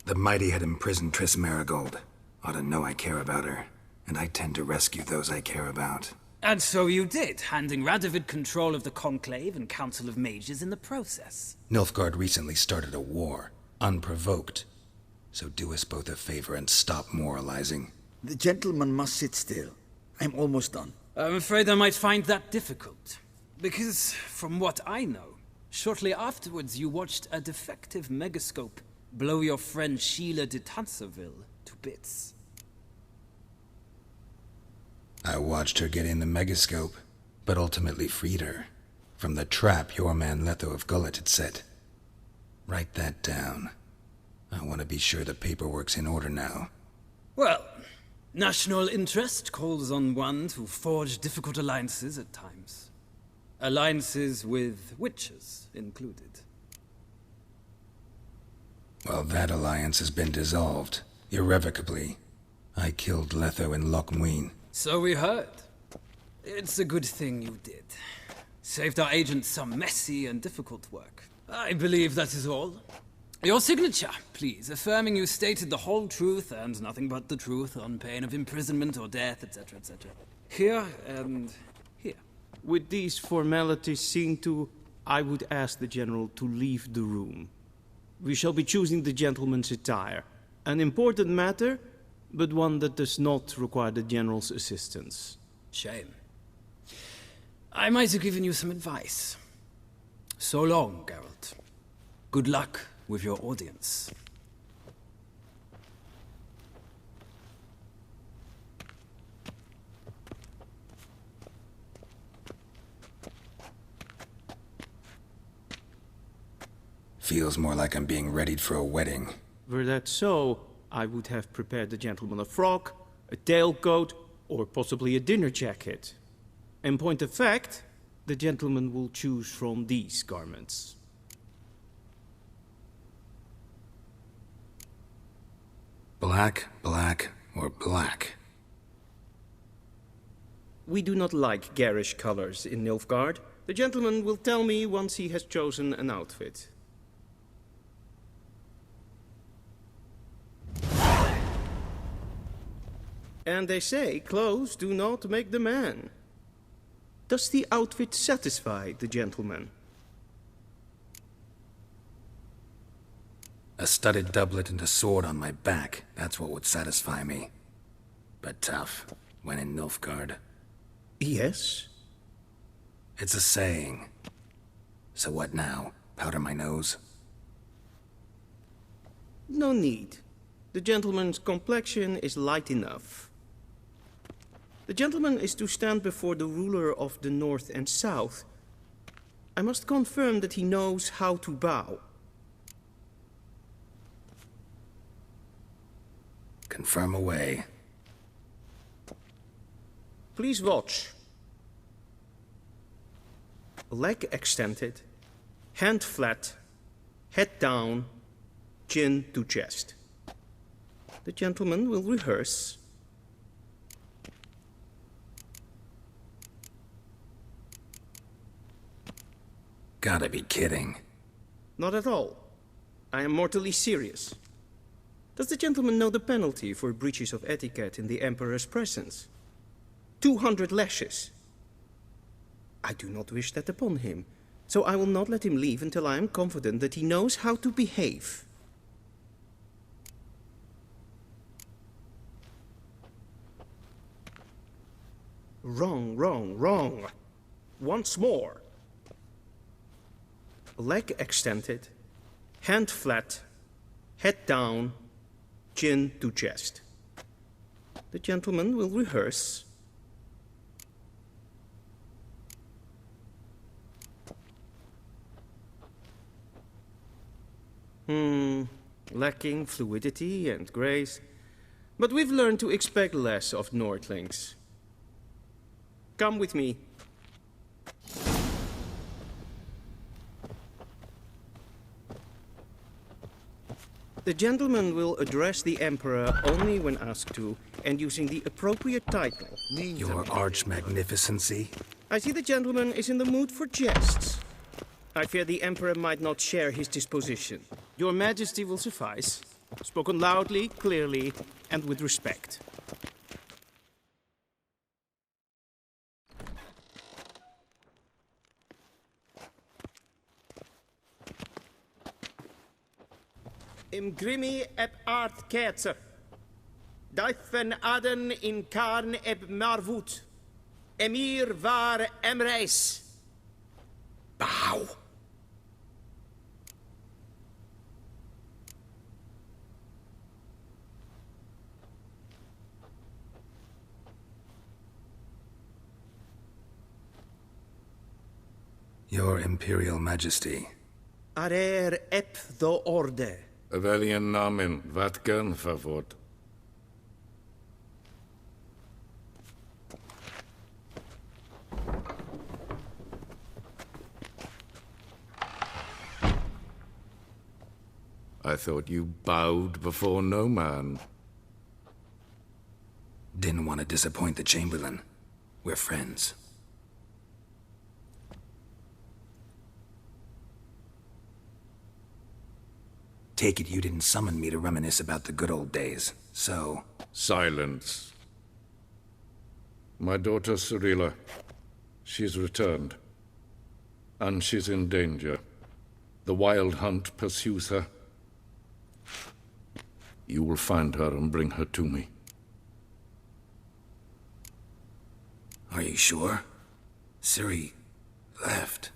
The mighty had imprisoned Triss Marigold. Ought to know I care about her, and I tend to rescue those I care about. And so you did, handing Radovid control of the Conclave and Council of Mages in the process. Nilfgaard recently started a war, unprovoked. So do us both a favor and stop moralizing. The gentleman must sit still. I'm almost done. I'm afraid I might find that difficult. Because, from what I know, shortly afterwards you watched a defective megascope blow your friend Sheila de Tanserville to bits. I watched her get in the megascope, but ultimately freed her from the trap your man Letho of Gullet had set. Write that down. I want to be sure the paperwork's in order now. Well, national interest calls on one to forge difficult alliances at times. Alliances with witches included. Well, that alliance has been dissolved, irrevocably. I killed Letho in Loch Muin. So we heard. It's a good thing you did. Saved our agent some messy and difficult work. I believe that is all. Your signature, please, affirming you stated the whole truth and nothing but the truth on pain of imprisonment or death, etc., etc. Here and here. With these formalities seen to, I would ask the General to leave the room. We shall be choosing the gentleman's attire. An important matter, but one that does not require the General's assistance. Shame. I might have given you some advice. So long, Geralt. Good luck with your audience. Feels more like I'm being readied for a wedding. Were that so, I would have prepared the gentleman a frock, a tailcoat, or possibly a dinner jacket. In point of fact, the gentleman will choose from these garments. Black, black, or black? We do not like garish colors in Nilfgaard. The gentleman will tell me once he has chosen an outfit. And they say clothes do not make the man. Does the outfit satisfy the gentleman? A studded doublet and a sword on my back, that's what would satisfy me. But tough, when in Nilfgaard. Yes, It's a saying. So what now? Powder my nose? No need. The gentleman's complexion is light enough. The gentleman is to stand before the ruler of the North and South. I must confirm that he knows how to bow. Confirm away. Please watch. Leg extended, hand flat, head down, chin to chest. The gentleman will rehearse. Gotta be kidding. Not at all. I am mortally serious. Does the gentleman know the penalty for breaches of etiquette in the Emperor's presence? 200 lashes. I do not wish that upon him, so I will not let him leave until I am confident that he knows how to behave. Wrong, wrong, wrong. Once more. Leg extended, hand flat, head down, chin to chest. The gentleman will rehearse. Lacking fluidity and grace. But we've learned to expect less of Nordlings. Come with me. The gentleman will address the Emperor only when asked to, and using the appropriate title. Your Arch-Magnificency? I see the gentleman is in the mood for jests. I fear the Emperor might not share his disposition. Your Majesty will suffice. Spoken loudly, clearly, and with respect. Im grimi eb art ketzer. Duifen aden in karn eb marvoet. Emir var emreis. Bow. Your Imperial Majesty. Arer ep the orde. Welchen Namen, wat gern verwort? I thought you bowed before no man. Didn't want to disappoint the Chamberlain. We're friends. Take it you didn't summon me to reminisce about the good old days, so... Silence. My daughter Cyrilla, she's returned. And she's in danger. The Wild Hunt pursues her. You will find her and bring her to me. Are you sure? Ciri left.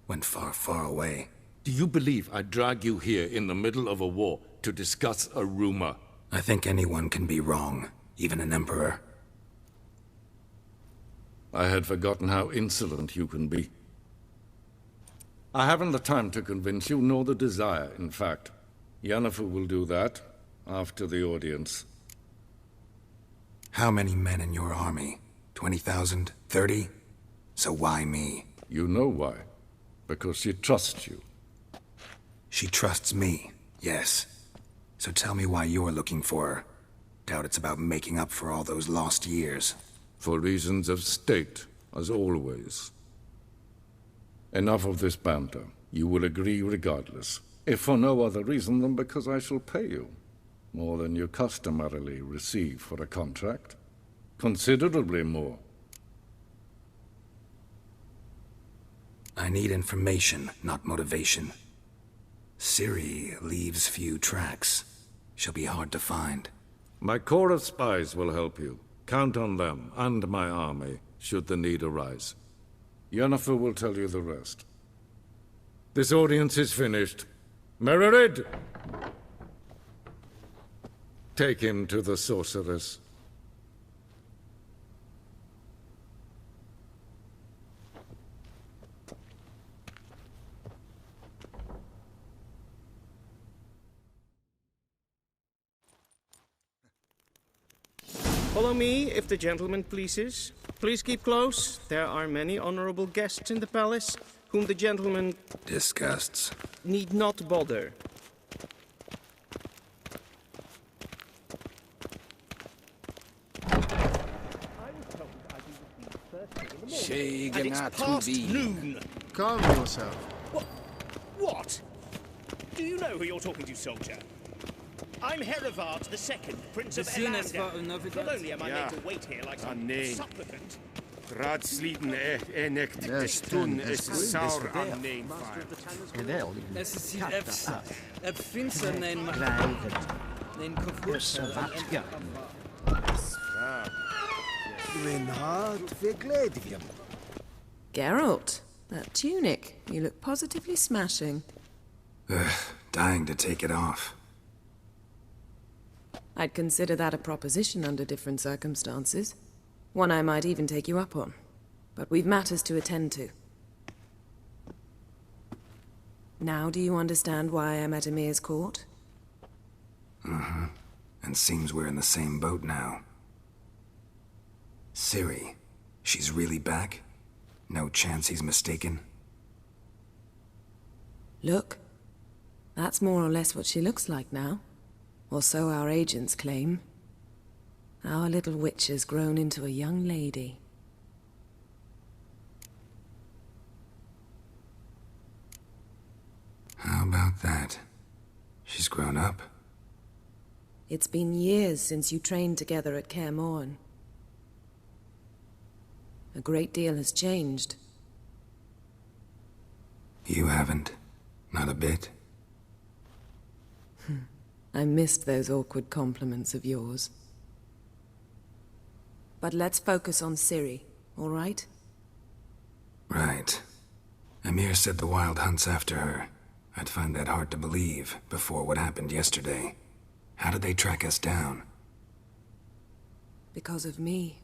Went far, far away. Do you believe I'd drag you here in the middle of a war to discuss a rumor? I think anyone can be wrong, even an emperor. I had forgotten how insolent you can be. I haven't the time to convince you, nor the desire, in fact. Yennefer will do that after the audience. How many men in your army? 20,000? 30? So why me? You know why. Because she trusts you. She trusts me, yes. So tell me why you're looking for her. Doubt it's about making up for all those lost years. For reasons of state, as always. Enough of this banter. You will agree regardless. If for no other reason than because I shall pay you. More than you customarily receive for a contract. Considerably more. I need information, not motivation. Ciri leaves few tracks. She'll be hard to find. My corps of spies will help you. Count on them and my army, should the need arise. Yennefer will tell you the rest. This audience is finished. Mererid! Take him to the sorceress. Follow me, if the gentleman pleases. Please keep close. There are many honorable guests in the palace, whom the gentleman... disgusts. ...need not bother. And it's past noon. Calm yourself. What? Do you know who you're talking to, soldier? I'm Herivard II, Prince of Elander. Not only am I made to wait here like some supplicant... Raadsleden enekt de stun is saur aan neem Es ist hier Finster nein Kofus. Geralt, that tunic. You look positively smashing. Ugh, dying to take it off. I'd consider that a proposition under different circumstances. One I might even take you up on. But we've matters to attend to. Now do you understand why I'm at Emir's court? Mm-hmm. And seems we're in the same boat now. Ciri, she's really back? No chance he's mistaken? Look. That's more or less what she looks like now. Or so our agents claim. Our little witch has grown into a young lady. How about that? She's grown up. It's been years since you trained together at Kaer Morhen. A great deal has changed. You haven't. Not a bit. I missed those awkward compliments of yours. But let's focus on Ciri, all right? Right. Emir said the Wild Hunt's after her. I'd find that hard to believe before what happened yesterday. How did they track us down? Because of me.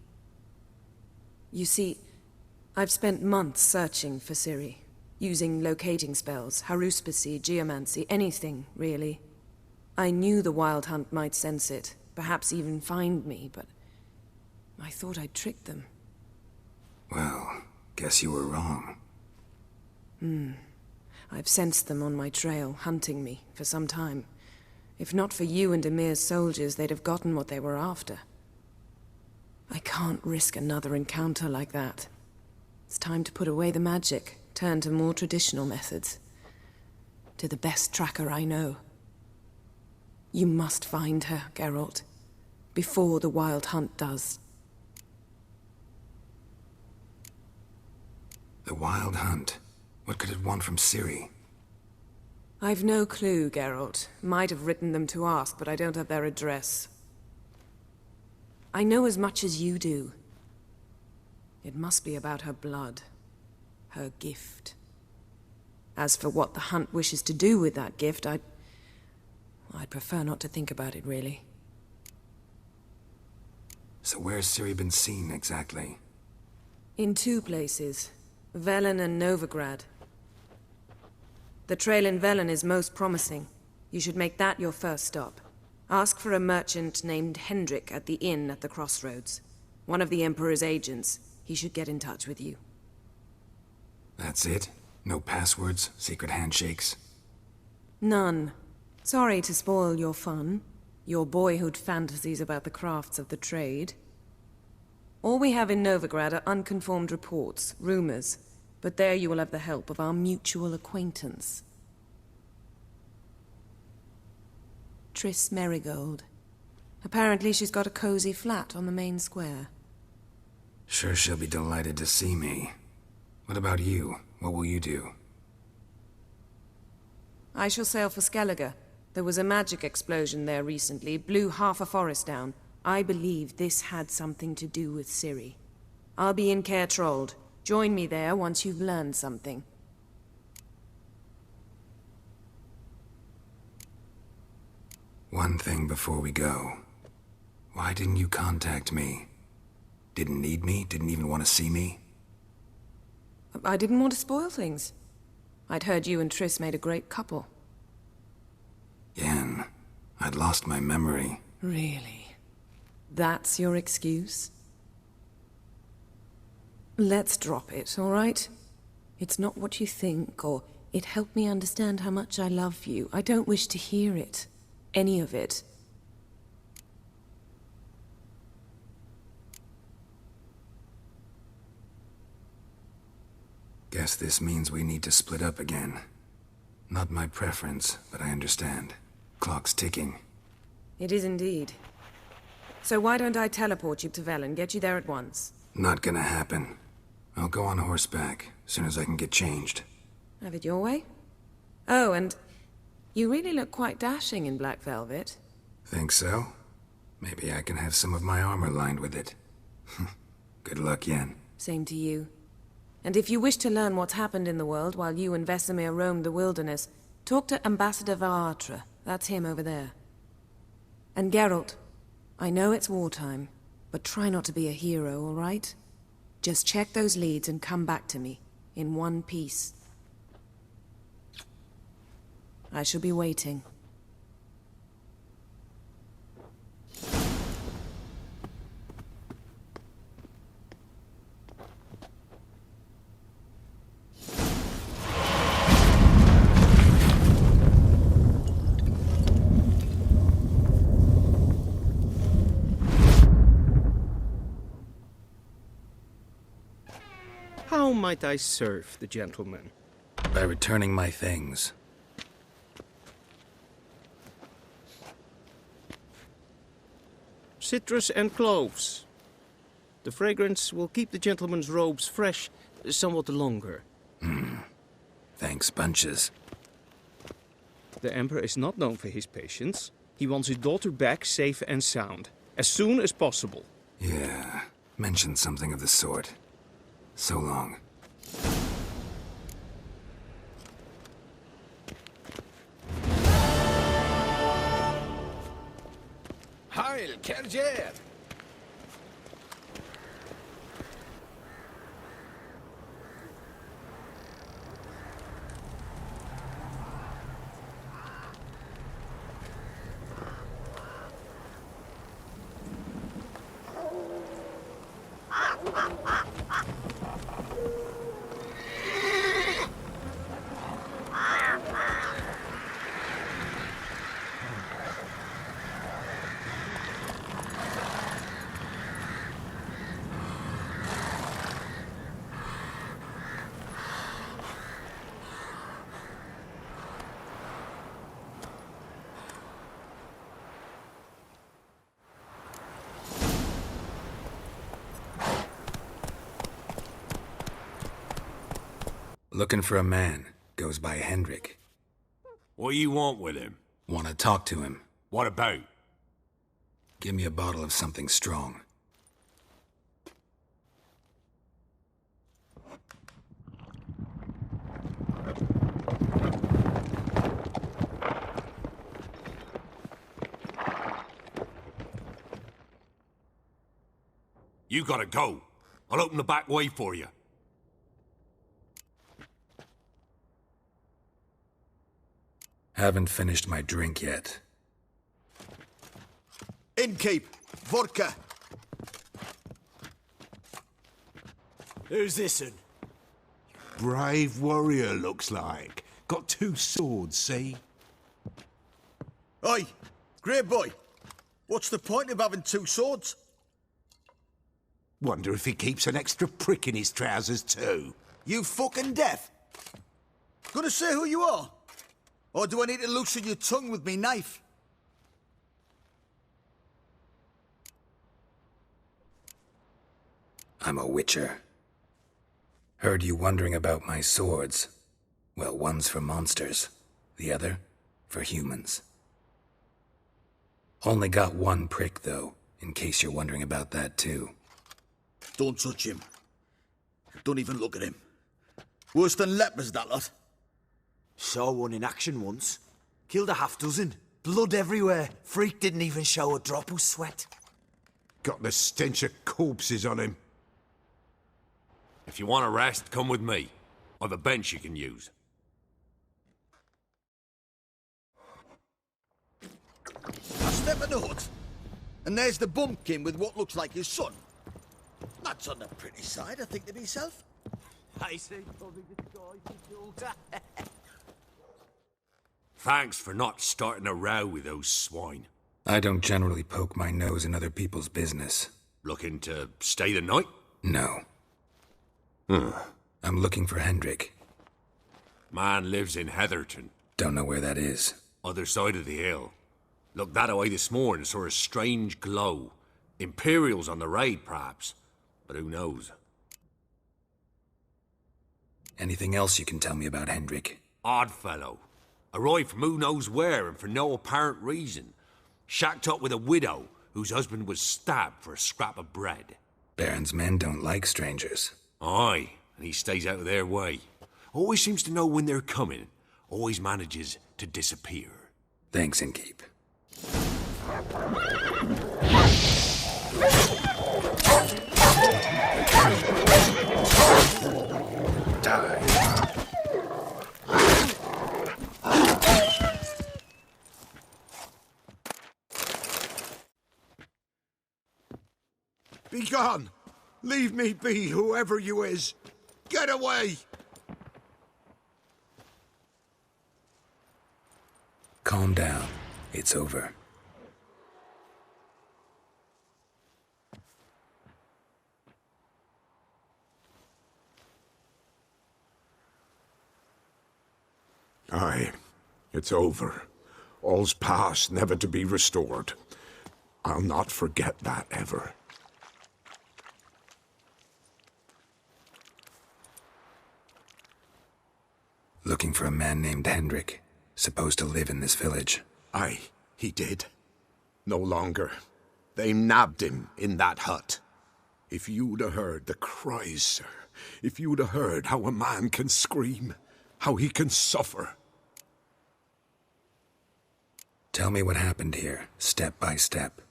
You see, I've spent months searching for Ciri, using locating spells, haruspicy, geomancy, anything, really. I knew the Wild Hunt might sense it, perhaps even find me, but I thought I'd tricked them. Well, guess you were wrong. I've sensed them on my trail, hunting me, for some time. If not for you and Emir's soldiers, they'd have gotten what they were after. I can't risk another encounter like that. It's time to put away the magic, turn to more traditional methods. To the best tracker I know. You must find her, Geralt. Before the Wild Hunt does. The Wild Hunt? What could it want from Ciri? I've no clue, Geralt. Might have written them to ask, but I don't have their address. I know as much as you do. It must be about her blood. Her gift. As for what the Hunt wishes to do with that gift, I'd prefer not to think about it, really. So where's Ciri been seen, exactly? In two places. Velen and Novigrad. The trail in Velen is most promising. You should make that your first stop. Ask for a merchant named Hendrik at the inn at the crossroads. One of the Emperor's agents. He should get in touch with you. That's it? No passwords, secret handshakes? None. Sorry to spoil your fun. Your boyhood fantasies about the crafts of the trade. All we have in Novigrad are unconformed reports, rumors. But there you will have the help of our mutual acquaintance. Triss Merigold. Apparently she's got a cozy flat on the main square. Sure she'll be delighted to see me. What about you? What will you do? I shall sail for Skellige. There was a magic explosion there recently, blew half a forest down. I believe this had something to do with Ciri. I'll be in Caer Trold. Join me there once you've learned something. One thing before we go. Why didn't you contact me? Didn't need me? Didn't even want to see me? I didn't want to spoil things. I'd heard you and Triss made a great couple. Yen, I'd lost my memory. Really? That's your excuse? Let's drop it, all right? It's not what you think, or it helped me understand how much I love you. I don't wish to hear it. Any of it. Guess this means we need to split up again. Not my preference, but I understand. Clock's ticking. It is indeed. So why don't I teleport you to Velen, get you there at once? Not gonna happen. I'll go on horseback, as soon as I can get changed. Have it your way? Oh, and you really look quite dashing in black velvet. Think so? Maybe I can have some of my armor lined with it. Good luck, Yen. Same to you. And if you wish to learn what's happened in the world while you and Vesemir roamed the wilderness, talk to Ambassador Varatra. That's him over there. And Geralt, I know it's wartime, but try not to be a hero, all right? Just check those leads and come back to me, in one piece. I shall be waiting. How might I serve the gentleman? By returning my things. Citrus and cloves. The fragrance will keep the gentleman's robes fresh somewhat longer. Thanks, bunches. The Emperor is not known for his patience. He wants his daughter back safe and sound, as soon as possible. Yeah, mentioned something of the sort. So long. Heil, Kerjer! Looking for a man. Goes by Hendrik. What do you want with him? Want to talk to him. What about? Give me a bottle of something strong. You gotta go. I'll open the back way for you. Haven't finished my drink yet. Innkeep, vodka. Who's this'n? Brave warrior, looks like. Got 2 swords, see? Oi, great boy. What's the point of having 2 swords? Wonder if he keeps an extra prick in his trousers too. You fucking deaf? Gonna say who you are? Or do I need to loosen your tongue with me knife? I'm a witcher. Heard you wondering about my swords. Well, one's for monsters, the other for humans. Only got 1 prick, though, in case you're wondering about that, too. Don't touch him. Don't even look at him. Worse than lepers, that lot. Saw one in action once. Killed a half dozen. Blood everywhere. Freak didn't even show a drop of sweat. Got the stench of corpses on him. If you want a rest, come with me. I've a bench you can use. A step of note. And there's the bumpkin with what looks like his son. That's on the pretty side, I think to myself. I say public disguise his daughter. Thanks for not starting a row with those swine. I don't generally poke my nose in other people's business. Looking to stay the night? No. Huh. I'm looking for Hendrik. Man lives in Heatherton. Don't know where that is. Other side of the hill. Looked that away this morning, saw a strange glow. Imperials on the raid, perhaps. But who knows? Anything else you can tell me about Hendrik? Odd fellow. Arrived from who knows where and for no apparent reason. Shacked up with a widow whose husband was stabbed for a scrap of bread. Baron's men don't like strangers. Aye, and he stays out of their way. Always seems to know when they're coming. Always manages to disappear. Thanks, Innkeep. Die. Be gone! Leave me be, whoever you is! Get away! Calm down. It's over. Aye, it's over. All's past, never to be restored. I'll not forget that ever. Looking for a man named Hendrik, supposed to live in this village. Aye, he did. No longer. They nabbed him in that hut. If you'd have heard the cries, sir, if you'd have heard how a man can scream, how he can suffer. Tell me what happened here, step by step.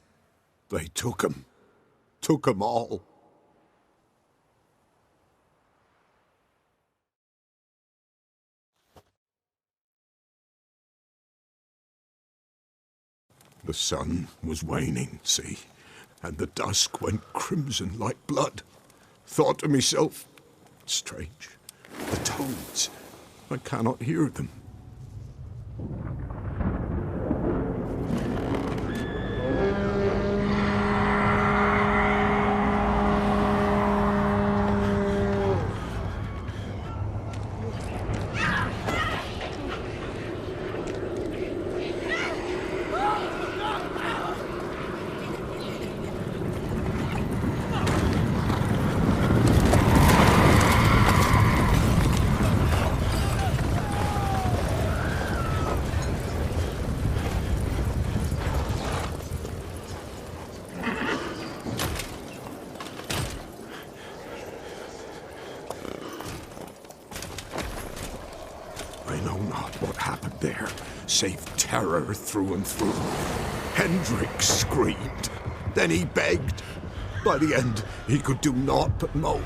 They took him. Took him all. The sun was waning, see, and the dusk went crimson like blood. Thought to myself, strange, the toads, I cannot hear them. Save terror through and through. Hendrik screamed. Then he begged. By the end, he could do naught but moan.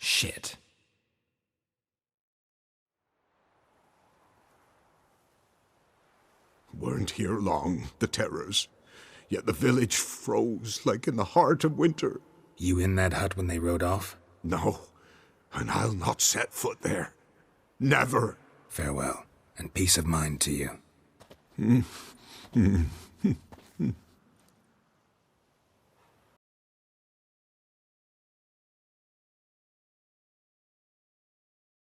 Shit. Weren't here long, the terrors. Yet the village froze like in the heart of winter. You in that hut when they rode off? No, and I'll not set foot there. Never. Farewell, and peace of mind to you.